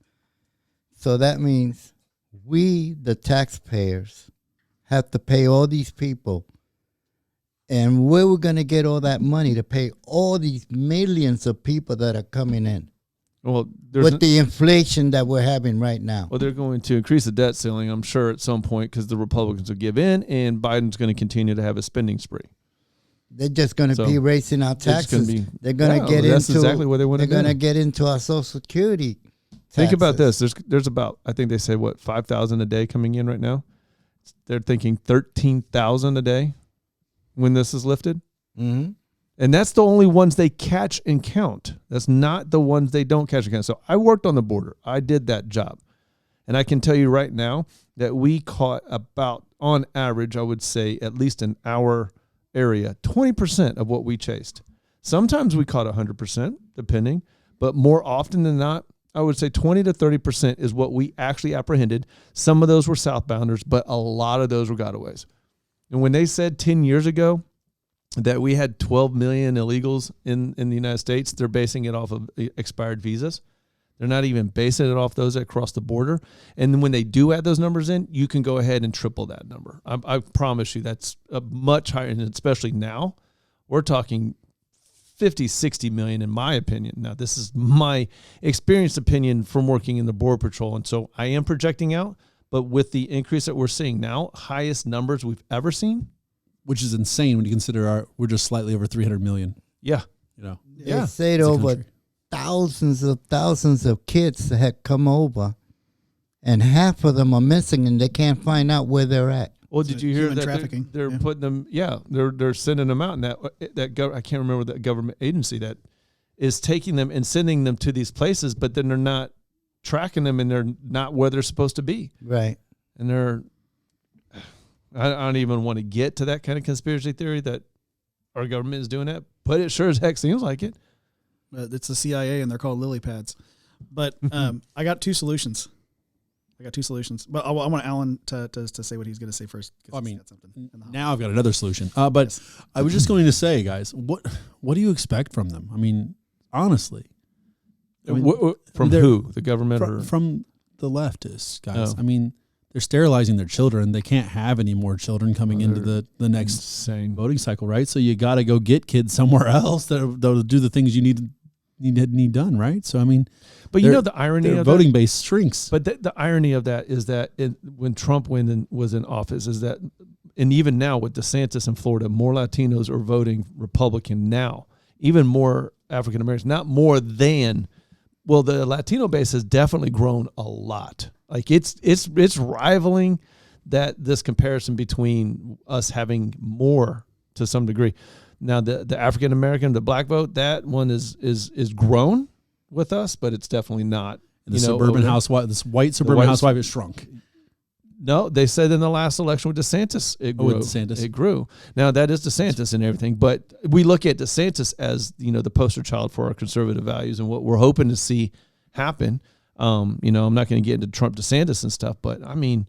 So that means we, the taxpayers, have to pay all these people. And where we're going to get all that money to pay all these millions of people that are coming in? Well, with the inflation that we're having right now. Well, they're going to increase the debt ceiling, I'm sure, at some point, because the Republicans will give in, and Biden's going to continue to have a spending spree. They're just going to be raising our taxes. They're going to get that's into exactly what they want to do. They're going to get into our Social Security taxes. Think about this. There's about, I think they say, 5,000 a day coming in right now. They're thinking 13,000 a day when this is lifted. Mm-hmm. And that's the only ones they catch and count. That's not the ones they don't catch and count. So I worked on the border. I did that job. And I can tell you right now that we caught about, on average, I would say at least in our area, 20% of what we chased. Sometimes we caught 100%, depending. But more often than not, I would say 20 to 30% is what we actually apprehended. Some of those were southbounders, but a lot of those were gotaways. And when they said 10 years ago that we had 12 million illegals in the United States, they're basing it off of expired visas. They're not even basing it off those that cross the border. And when they do add those numbers in, you can go ahead and triple that number. I promise you that's a much higher, and especially now, we're talking 50, 60 million in my opinion. Now, this is my experienced opinion from working in the Border Patrol. And so I am projecting out, but with the increase that we're seeing now, highest numbers we've ever seen. Which is insane when you consider we're just slightly over 300 million. Yeah. They said over thousands of kids that had come over, and half of them are missing, and they can't find out where they're at. Well, did you hear that trafficking? They're putting them? Yeah, they're sending them out, and I can't remember that government agency that is taking them and sending them to these places, but then they're not tracking them, and they're not where they're supposed to be. Right. And I don't even want to get to that kind of conspiracy theory that our government is doing that, but it sure as heck seems like it. It's the CIA, and they're called lily pads. But I got two solutions. But I want Alan to say what he's going to say first. I mean, now I've got another solution. But yes. I was just going to say, guys, what do you expect from them? I mean, honestly. From who? The government? From the leftists, guys. Oh. I mean, they're sterilizing their children. They can't have any more children coming into the next voting cycle, right? So you got to go get kids somewhere else that'll do the things you need done, right? So I mean, but you know the irony of voting base shrinks. But the irony of that is that when Trump was in office, is that, and even now with DeSantis in Florida, more Latinos are voting Republican now, even more African Americans, not more than. Well, the Latino base has definitely grown a lot. Like it's rivaling this comparison between us having more to some degree. Now the African American, the black vote, that one is grown, with us, but it's definitely not. The suburban housewife, this white suburban housewife has shrunk. No, they said in the last election with DeSantis, it grew. With DeSantis. It grew. Now, that is DeSantis and everything, but we look at DeSantis as, the poster child for our conservative values and what we're hoping to see happen. I'm not going to get into Trump DeSantis and stuff, but I mean,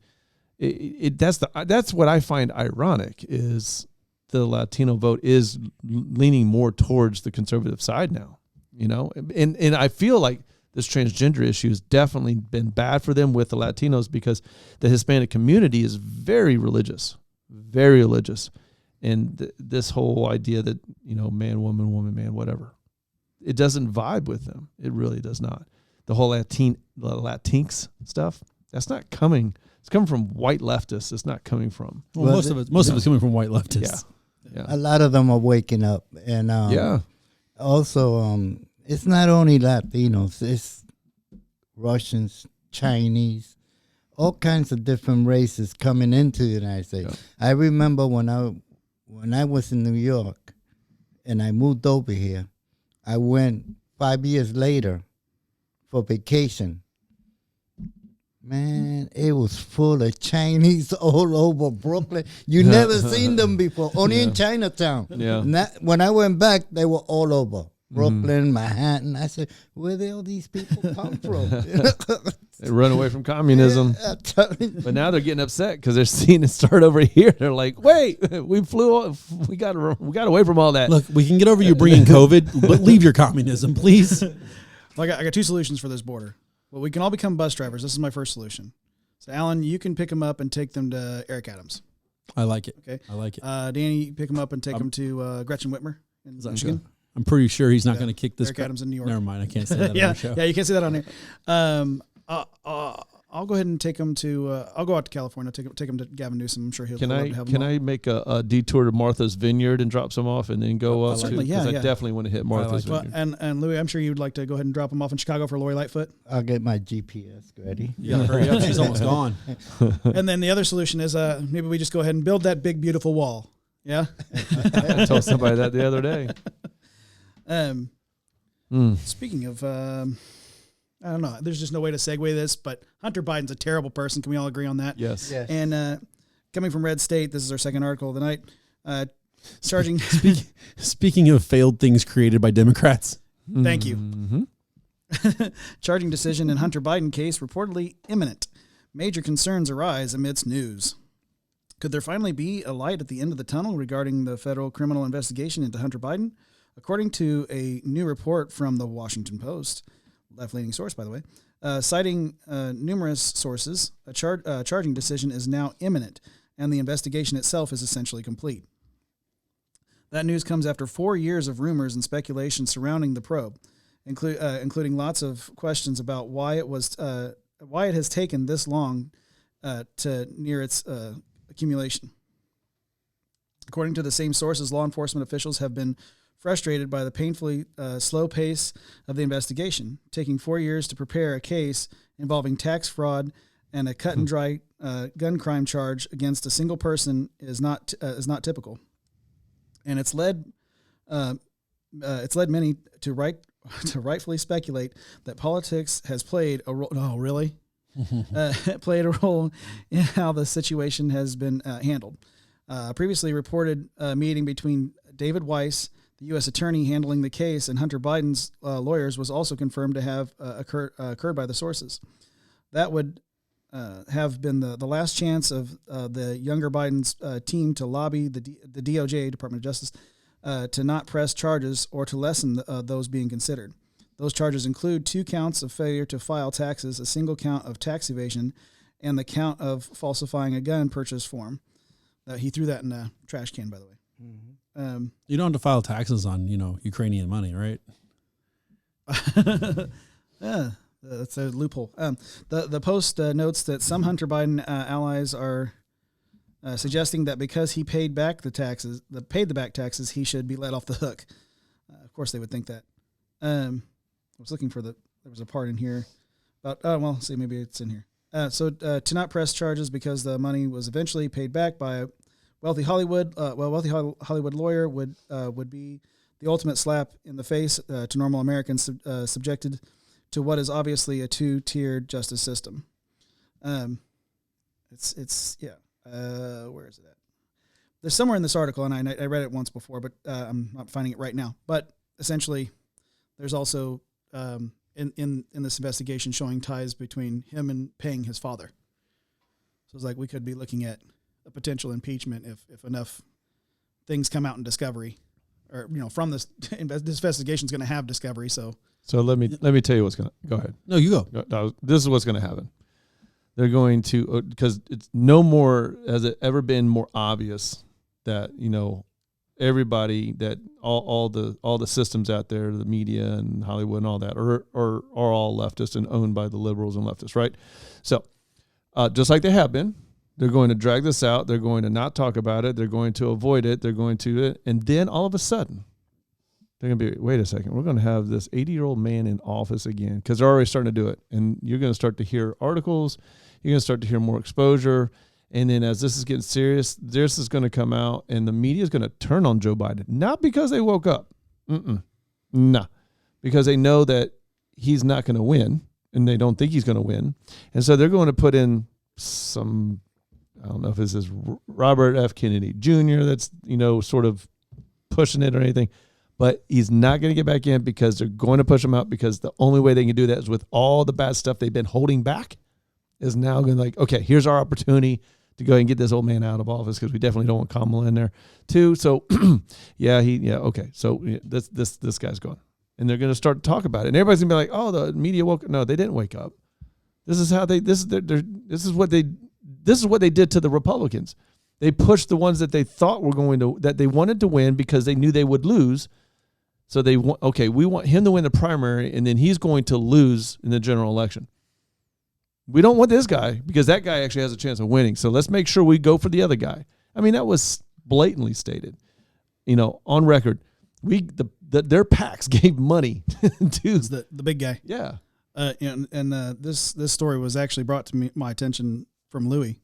that's what I find ironic is the Latino vote is leaning more towards the conservative side now, and I feel like this transgender issue has definitely been bad for them with the Latinos because the Hispanic community is very religious. And this whole idea that, man, woman, man, whatever, it doesn't vibe with them. It really does not. The whole Latinx stuff, that's not coming. It's coming from white leftists. It's not coming from. Well, most of it's coming from white leftists. Yeah. A lot of them are waking up. And also, it's not only Latinos, it's Russians, Chinese, all kinds of different races coming into the United States. Yeah. I remember when I was in New York and I moved over here, I went 5 years later for vacation. Man, it was full of Chinese all over Brooklyn. You never seen them before, only in Chinatown. Yeah. When I went back, they were all over. Brooklyn, Manhattan. I said, where did all these people come from? They run away from communism. But now they're getting upset because they're seeing it start over here. They're like, wait, we got away from all that. Look, we can get over you bringing COVID, but leave your communism, please. Well, I got two solutions for this border. Well, we can all become bus drivers. This is my first solution. So, Alan, you can pick them up and take them to Eric Adams. I like it. Okay. I like it. Danny, pick them up and take them to Gretchen Whitmer in Michigan. Sure? I'm pretty sure he's not going to kick this. Eric Adams in New York. Never mind. I can't say that on the show. Yeah, you can't say that on here. I'll go ahead and take them to. I'll go out to California. Take them to Gavin Newsom. I'm sure he'll. Can I make a detour to Martha's Vineyard and drop some off, and then go up? Certainly, yeah. I definitely want to hit Martha's Vineyard. And Louis, I'm sure you'd like to go ahead and drop them off in Chicago for Lori Lightfoot. I'll get my GPS ready. You gotta hurry up. She's almost gone. And then the other solution is maybe we just go ahead and build that big beautiful wall. Yeah. I told somebody that the other day. Speaking of, I don't know. There's just no way to segue this, but Hunter Biden's a terrible person. Can we all agree on that? Yes. And coming from Red State, this is our second article of the night. Charging. Speaking of failed things created by Democrats. Thank you. Charging decision in Hunter Biden case reportedly imminent. Major concerns arise amidst news. Could there finally be a light at the end of the tunnel regarding the federal criminal investigation into Hunter Biden? According to a new report from the Washington Post, left-leaning source, by the way, citing numerous sources, a charging decision is now imminent, and the investigation itself is essentially complete. That news comes after 4 years of rumors and speculation surrounding the probe, including lots of questions about why it has taken this long to near its accumulation. According to the same sources, law enforcement officials have been frustrated by the painfully slow pace of the investigation, taking 4 years to prepare a case involving tax fraud and a cut-and-dry gun crime charge against a single person is not typical, and it's led many to rightfully speculate that politics has played a role. Oh, really? Played a role in how the situation has been handled. Previously reported meeting between David Weiss, the U.S. attorney handling the case, and Hunter Biden's lawyers was also confirmed to have occurred by the sources. That would have been the last chance of the younger Biden's team to lobby the DOJ, Department of Justice, to not press charges or to lessen those being considered. Those charges include 2 counts of failure to file taxes, a single count of tax evasion, and the count of falsifying a gun purchase form. He threw that in a trash can, by the way. Mm-hmm. You don't have to file taxes on, Ukrainian money, right? Yeah, that's a loophole. The Post notes that some Hunter Biden allies are suggesting that because he paid back the back taxes, he should be let off the hook. Of course, they would think that. I was looking for there was a part in here about, see, maybe it's in here. So to not press charges because the money was eventually paid back by a wealthy Hollywood lawyer would be the ultimate slap in the face to normal Americans subjected to what is obviously a two-tiered justice system. Where is it at? There's somewhere in this article, and I read it once before, but I'm not finding it right now. But essentially, there's also in this investigation showing ties between him and paying his father. So it's like we could be looking at a potential impeachment if enough things come out in discovery, or from this investigation is going to have discovery. So let me tell you what's going to go ahead. No, you go. No, this is what's going to happen. They're going to, because it's no more has it ever been more obvious that everybody, that all the systems out there, the media and Hollywood and all that are all leftist and owned by the liberals and leftists, right? So just like they have been, they're going to drag this out. They're going to not talk about it. They're going to avoid it. They're going to, and then all of a sudden, they're going to be, wait a second, we're going to have this 80-year-old man in office again, because they're already starting to do it. And you're going to start to hear articles. You're going to start to hear more exposure. And then as this is getting serious, this is going to come out, and the media is going to turn on Joe Biden. Not because they woke up. No. Because they know that he's not going to win, and they don't think he's going to win. And so they're going to put in some, I don't know if this is Robert F. Kennedy Jr. that's, sort of pushing it or anything. But he's not going to get back in because they're going to push him out, because the only way they can do that is with all the bad stuff they've been holding back is now going to okay, here's our opportunity to go ahead and get this old man out of office, because we definitely don't want Kamala in there too. So okay. So this guy's gone, and they're going to start to talk about it, and everybody's going to be like, oh, the media woke up. No, they didn't wake up. This is how this is what they did to the Republicans. They pushed the ones that they thought that they wanted to win because they knew they would lose. So we want him to win the primary, and then he's going to lose in the general election. We don't want this guy because that guy actually has a chance of winning. So let's make sure we go for the other guy. I mean, that was blatantly stated, on record. Their PACs gave money to the big guy. Yeah. This story was actually brought to my attention from Louis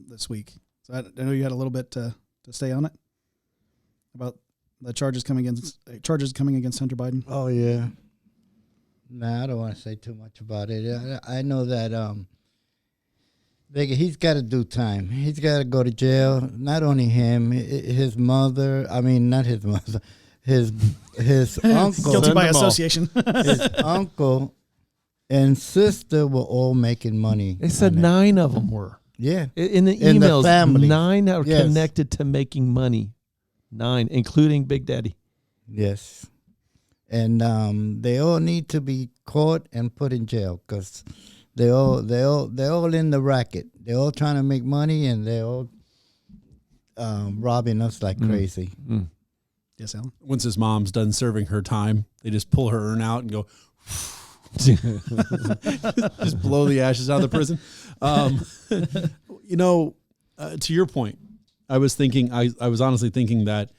this week. So I know you had a little bit to stay on it about the charges coming against Hunter Biden. Oh yeah. Nah, I don't want to say too much about it. I know that he's got to do time. He's got to go to jail. Not only him, his mother. I mean, not his mother. His uncle. Guilty by association. His uncle and sister were all making money. They said 9 of them were. Yeah. In the emails, the 9 are connected to making money. 9, including Big Daddy. Yes. And they all need to be caught and put in jail, because they're all in the racket. They're all trying to make money, and they're all robbing us like crazy. Mm. Yes, Alan. Once his mom's done serving her time, they just pull her urn out and go, just blow the ashes out of the prison. To your point, I was honestly thinking that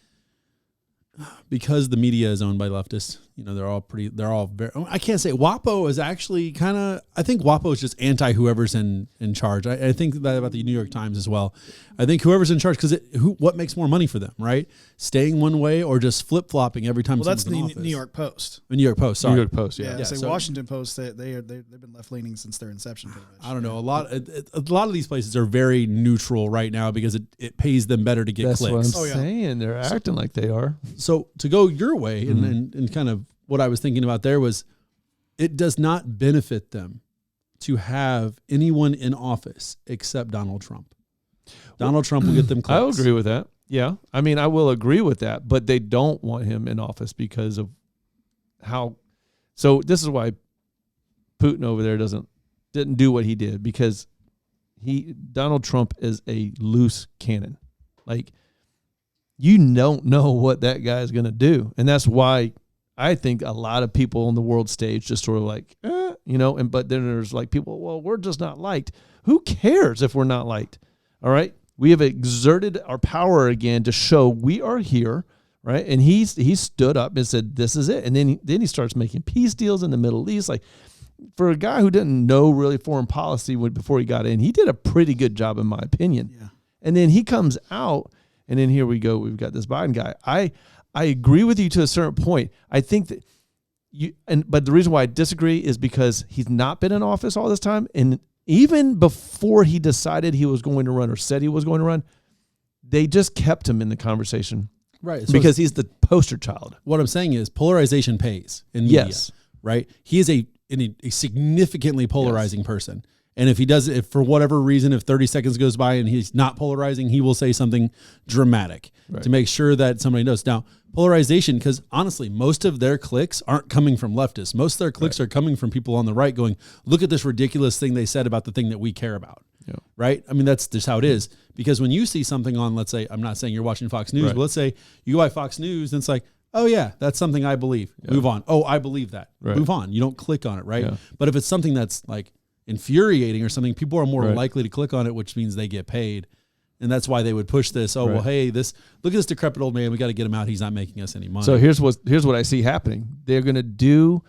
because the media is owned by leftists, they're all very, I can't say WAPO is actually I think WAPO is just anti whoever's in charge. I think that about the New York Times as well. I think whoever's in charge, because what makes more money for them, right? Staying one way or just flip-flopping every time someone's in office? That's the New York Post. The New York Post, sorry. New York Post, yeah. So Washington Post, they've been left-leaning since their inception, pretty much. I don't know. A lot of these places are very neutral right now because it pays them better to get That's clicks. That's what I'm saying. They're acting like they are. So to go your way, and kind of what I was thinking about there was, it does not benefit them to have anyone in office except Donald Trump. Donald Trump will get them clicks. I will agree with that. Yeah. I mean, I will agree with that, but they don't want him in office because of how. So this is why Putin over there didn't do what he did, because Donald Trump is a loose cannon. Like, you don't know what that guy is going to do. And that's why I think a lot of people on the world stage just sort of like, but then there's like people, well, we're just not liked. Who cares if we're not liked? All right. We have exerted our power again to show we are here. Right. And he stood up and said, this is it. And then he starts making peace deals in the Middle East. Like, for a guy who didn't know really foreign policy before he got in, he did a pretty good job, in my opinion. Yeah. And then he comes out, and then here we go. We've got this Biden guy. I agree with you to a certain point. I think that but the reason why I disagree is because he's not been in office all this time. And even before he decided he was going to run or said he was going to run, they just kept him in the conversation. Right. So because he's the poster child. What I'm saying is polarization pays in media. Yes. Right. He is a significantly polarizing person. And if for whatever reason, if 30 seconds goes by and he's not polarizing, he will say something dramatic to make sure that somebody knows. Now, polarization, because honestly, most of their clicks aren't coming from leftists. Most of their clicks are coming from people on the right going, look at this ridiculous thing they said about the thing that we care about. Yeah. Right? I mean, that's just how it is. Because when you see something on, let's say, I'm not saying you're watching Fox News, but let's say you go by Fox News and it's like, oh yeah, that's something I believe. Yeah. Move on. Oh, I believe that. Move on. You don't click on it, right? Yeah. But if it's something that's like infuriating or something, people are more likely to click on it, which means they get paid. And that's why they would push this. Oh, well, hey, look at this decrepit old man. We got to get him out. He's not making us any money. So here's what I see happening. They're going to do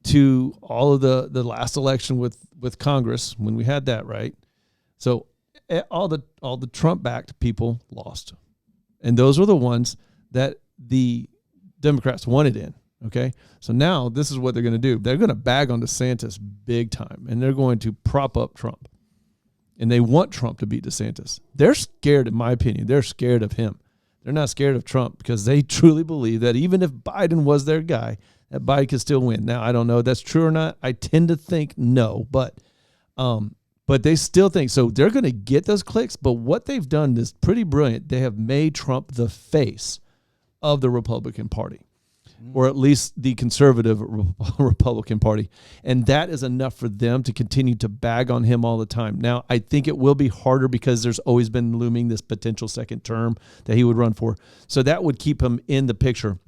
to all of the last election with Congress when we had that, right? So all the Trump-backed people lost. And those were the ones that the Democrats wanted in. Okay, so now this is what they're going to do. They're going to bag on DeSantis big time, and they're going to prop up Trump. And they want Trump to beat DeSantis. They're scared, in my opinion. They're scared of him. They're not scared of Trump because they truly believe that even if Biden was their guy, that Biden could still win. Now, I don't know if that's true or not. I tend to think no, but they still think. So they're going to get those clicks, but what they've done is pretty brilliant. They have made Trump the face of the Republican Party. Or at least the conservative Republican Party. And that is enough for them to continue to bag on him all the time. Now, I think it will be harder because there's always been looming this potential second term that he would run for. So that would keep him in the picture.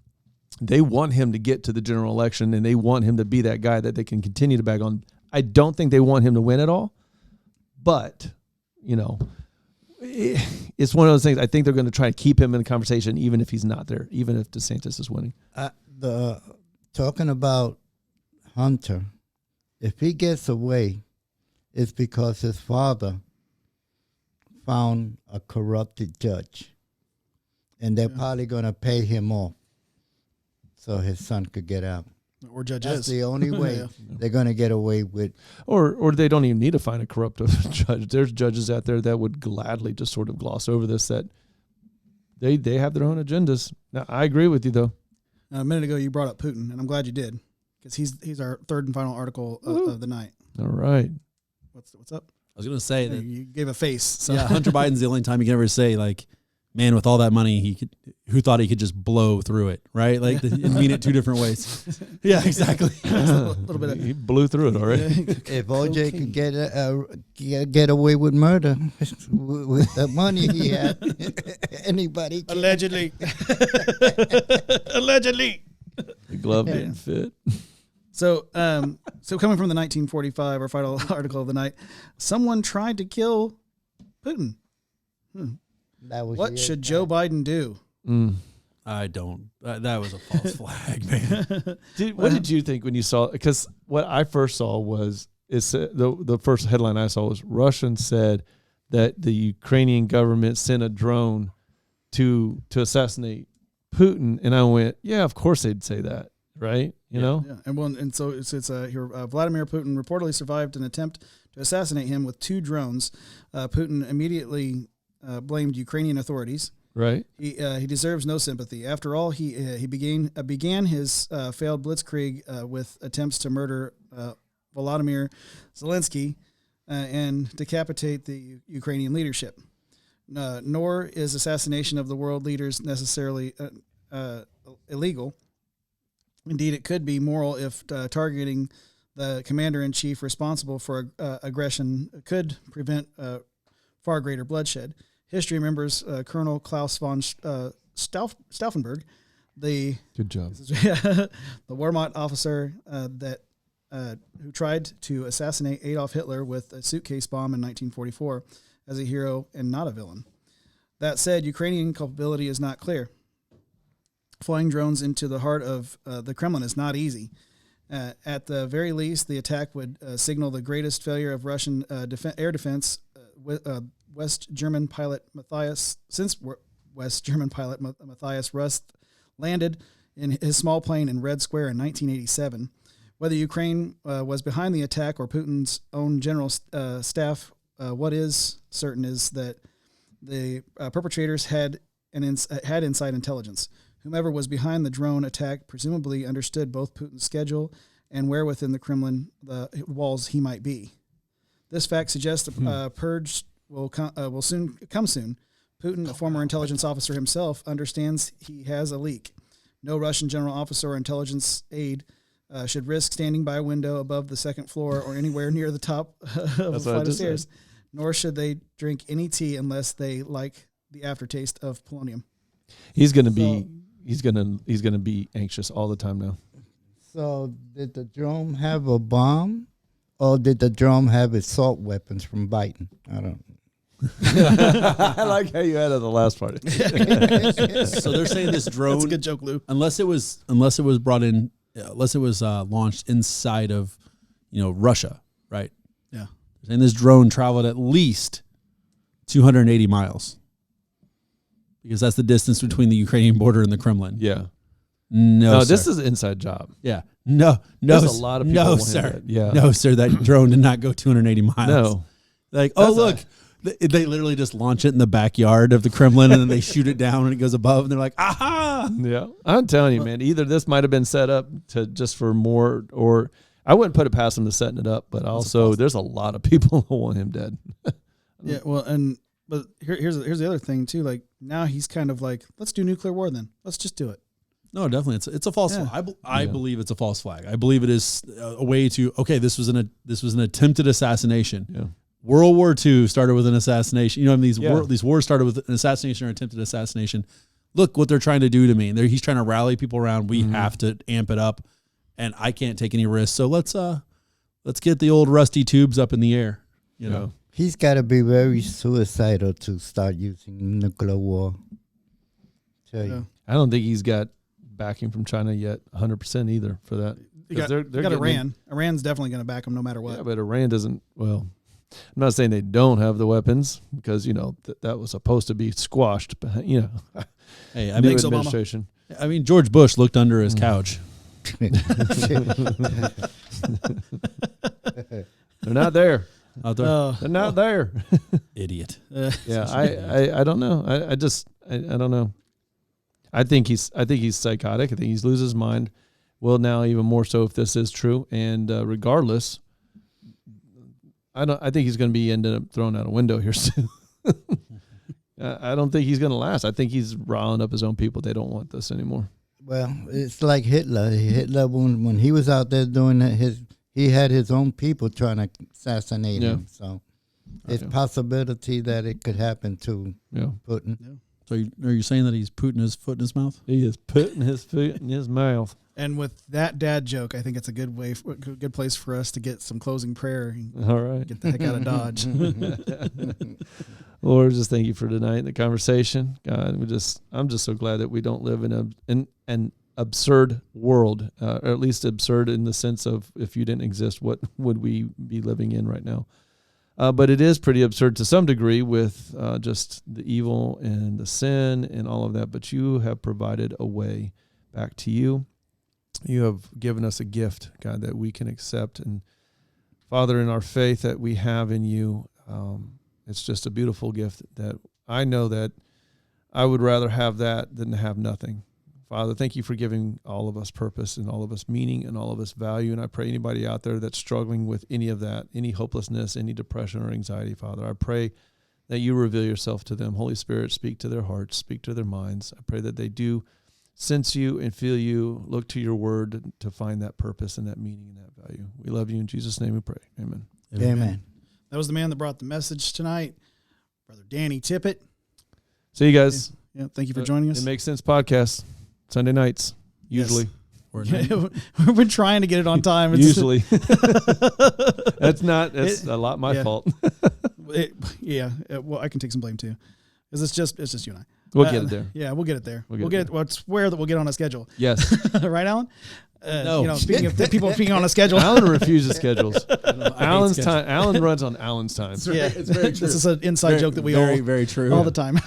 They want him to get to the general election, and they want him to be that guy that they can continue to bag on. I don't think they want him to win at all. But, it's one of those things. I think they're going to try to keep him in the conversation, even if he's not there, even if DeSantis is winning. Talking about Hunter, if he gets away, it's because his father found a corrupted judge, and they're probably going to pay him off so his son could get out. Or judge That's the only way they're going to get away with. Or they don't even need to find a corrupt judge. There's judges out there that would gladly just sort of gloss over this, that they have their own agendas. Now, I agree with you, though. A minute ago, you brought up Putin, and I'm glad you did, because he's our third and final article of the night. All right. What's up? I was going to say that you gave a face. So. Yeah, Hunter Biden's the only time you can ever say, like, man, with all that money, who thought he could just blow through it, right? Like, and mean it two different ways. Yeah, exactly. A little bit. He blew through it already. If OJ could get away with murder with the money he had, anybody can. Allegedly. Allegedly. The glove didn't fit. So coming from the 1945, our final article of the night, someone tried to kill Putin. What should Joe Biden do? I don't. That was a false flag, man. What did you think when you saw? Because what I first saw was the first headline I saw was Russians said that the Ukrainian government sent a drone to assassinate Putin, and I went, yeah, of course they'd say that, right? You know, yeah. And so it's here. Vladimir Putin reportedly survived an attempt to assassinate him with 2 drones. Putin immediately blamed Ukrainian authorities. Right. He deserves no sympathy. After all, he began his failed blitzkrieg with attempts to murder Volodymyr Zelensky and decapitate the Ukrainian leadership. Nor is assassination of the world leaders necessarily illegal. Indeed, it could be moral if targeting the commander-in-chief responsible for aggression could prevent far greater bloodshed. History remembers Colonel Klaus von Stauffenberg, good job, the Wehrmacht officer who tried to assassinate Adolf Hitler with a suitcase bomb in 1944 as a hero and not a villain. That said, Ukrainian culpability is not clear. Flying drones into the heart of the Kremlin is not easy. At the very least, the attack would signal the greatest failure of Russian air defense. West German pilot Matthias Rust landed in his small plane in Red Square in 1987. Whether Ukraine was behind the attack or Putin's own general staff, what is certain is that the perpetrators had inside intelligence. Whomever was behind the drone attack presumably understood both Putin's schedule and where within the Kremlin walls he might be. This fact suggests the purge will soon come soon. Putin, a former intelligence officer himself, understands he has a leak. No Russian general officer or intelligence aide should risk standing by a window above the second floor or anywhere near the top of a flight of stairs. Nor should they drink any tea unless they like the aftertaste of polonium. He's going to be anxious all the time now. So did the drone have a bomb, or did the drone have assault weapons from Biden? I don't know. I like how you added the last part. So they're saying this drone. That's a good joke, Lou. Unless it was launched inside of, Russia, right? Yeah. They're saying this drone traveled at least 280 miles, because that's the distance between the Ukrainian border and the Kremlin. Yeah. No, this sir. is an inside job. Yeah. No. There's a lot of people. No, wanting sir. that. Yeah. No, sir. That drone did not go 280 miles. No. Like, That's look. They literally just launch it in the backyard of the Kremlin, and then they shoot it down and it goes above, and they're like, aha! Yeah. I'm telling you, man, either this might have been set up to just for more, or I wouldn't put it past him to setting it up, but also there's a lot of people who want him dead. Yeah, well, but here's the other thing too. Like, now he's kind of like, let's do nuclear war then. Let's just do it. No, definitely, it's a false flag. I Yeah. believe it's a false flag. I believe it is a way to this was an attempted assassination. Yeah. World War II started with an assassination. These Yeah. these wars started with an assassination or attempted assassination. Look what they're trying to do to me. He's trying to rally people around. We have to amp it up, and I can't take any risks. So let's get the old rusty tubes up in the air. You know. He's got to be very suicidal to start using nuclear war. Tell you. I don't think he's got backing from China yet, 100% either for that. You got Iran. Iran's definitely going to back him no matter what. Yeah, but Iran doesn't. Well, I'm not saying they don't have the weapons, because that was supposed to be squashed. But Hey, new administration. I mean, George Bush looked under his couch. They're not there. They're not there. Idiot. Yeah, I don't know. I don't know. I think he's psychotic. I think he's loses his mind. Well, now even more so if this is true. And regardless, I think he's going to be ended up thrown out a window here soon. I don't think he's going to last. I think he's riling up his own people. They don't want this anymore. Well, it's like Hitler. Hitler, when he was out there doing that, he had his own people trying to assassinate him. So it's possibility that it could happen to Putin. Yeah. So are you saying that he's putting his foot in his mouth? He is putting his foot in his mouth. And with that dad joke, I think it's a good place for us to get some closing prayer. All right. Get the heck out of Dodge. Lord, just thank you for tonight and the conversation. God, I'm just so glad that we don't live in an absurd world, or at least absurd in the sense of, if you didn't exist, what would we be living in right now? But it is pretty absurd to some degree with just the evil and the sin and all of that. But you have provided a way back to you. You have given us a gift, God, that we can accept. And Father, in our faith that we have in you, it's just a beautiful gift that I know that I would rather have that than to have nothing. Father, thank you for giving all of us purpose and all of us meaning and all of us value. And I pray anybody out there that's struggling with any of that, any hopelessness, any depression or anxiety, Father, I pray that you reveal yourself to them. Holy Spirit, speak to their hearts, speak to their minds. I pray that they do sense you and feel you, look to your word to find that purpose and that meaning and that value. We love you. In Jesus' name we pray. Amen. Amen. That was the man that brought the message tonight, Brother Danny Tippett. See you guys. Yeah, thank you for joining us. It Makes Sense podcast. Sunday nights, usually. Yes. We've been trying to get it on time. Usually. That's a lot my fault. Well, I can take some blame too. Because it's just you and I. We'll get it there. Yeah, we'll get it there. We'll We'll get get it. Well, it's where that we'll get on a schedule. Yes. Right, Alan? No. You know, speaking of people being on a schedule. Alan refuses schedules. Alan's schedules. time. Alan runs on Alan's time. Yeah, It's very true. This is an inside joke that we all very true. all the time.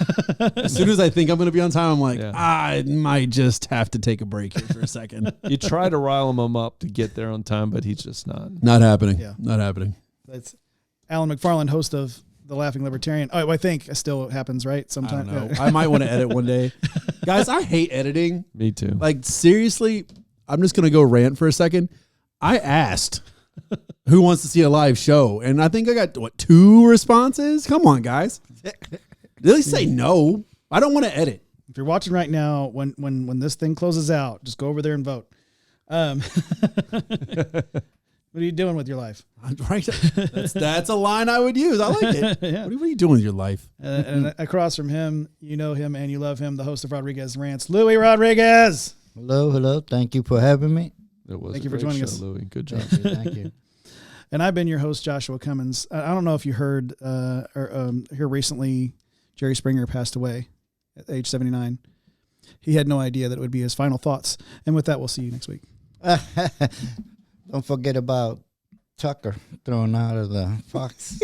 As soon as I think I'm going to be on time, I'm like, Yeah. I might just have to take a break here for a second. You try to rile him up to get there on time, but he's just not. Not happening. Yeah. Not happening. It's Alan McFarland, host of The Laughing Libertarian. Oh, I think it still happens, right? I Sometimes. don't know. I might want to edit one day. Guys, I hate editing. Me too. Like, seriously, I'm just going to go rant for a second. I asked who wants to see a live show, and I think I got, 2 responses? Come on, guys. Did they say no? I don't want to edit. If you're watching right now, when this thing closes out, just go over there and vote. What are you doing with your life? Right. That's a line I would use. I like it. Yeah. What are you doing with your life? And across from him, you know him and you love him, the host of Rodriguez Rants, Louis Rodriguez. Hello. Thank you for having me. It was Thank a you for great joining show, us. Louis. Good job. Thank you. And I've been your host, Joshua Cummins. I don't know if you heard here recently, Jerry Springer passed away at age 79. He had no idea that it would be his final thoughts. And with that, we'll see you next week. Don't forget about Tucker thrown out of the Fox.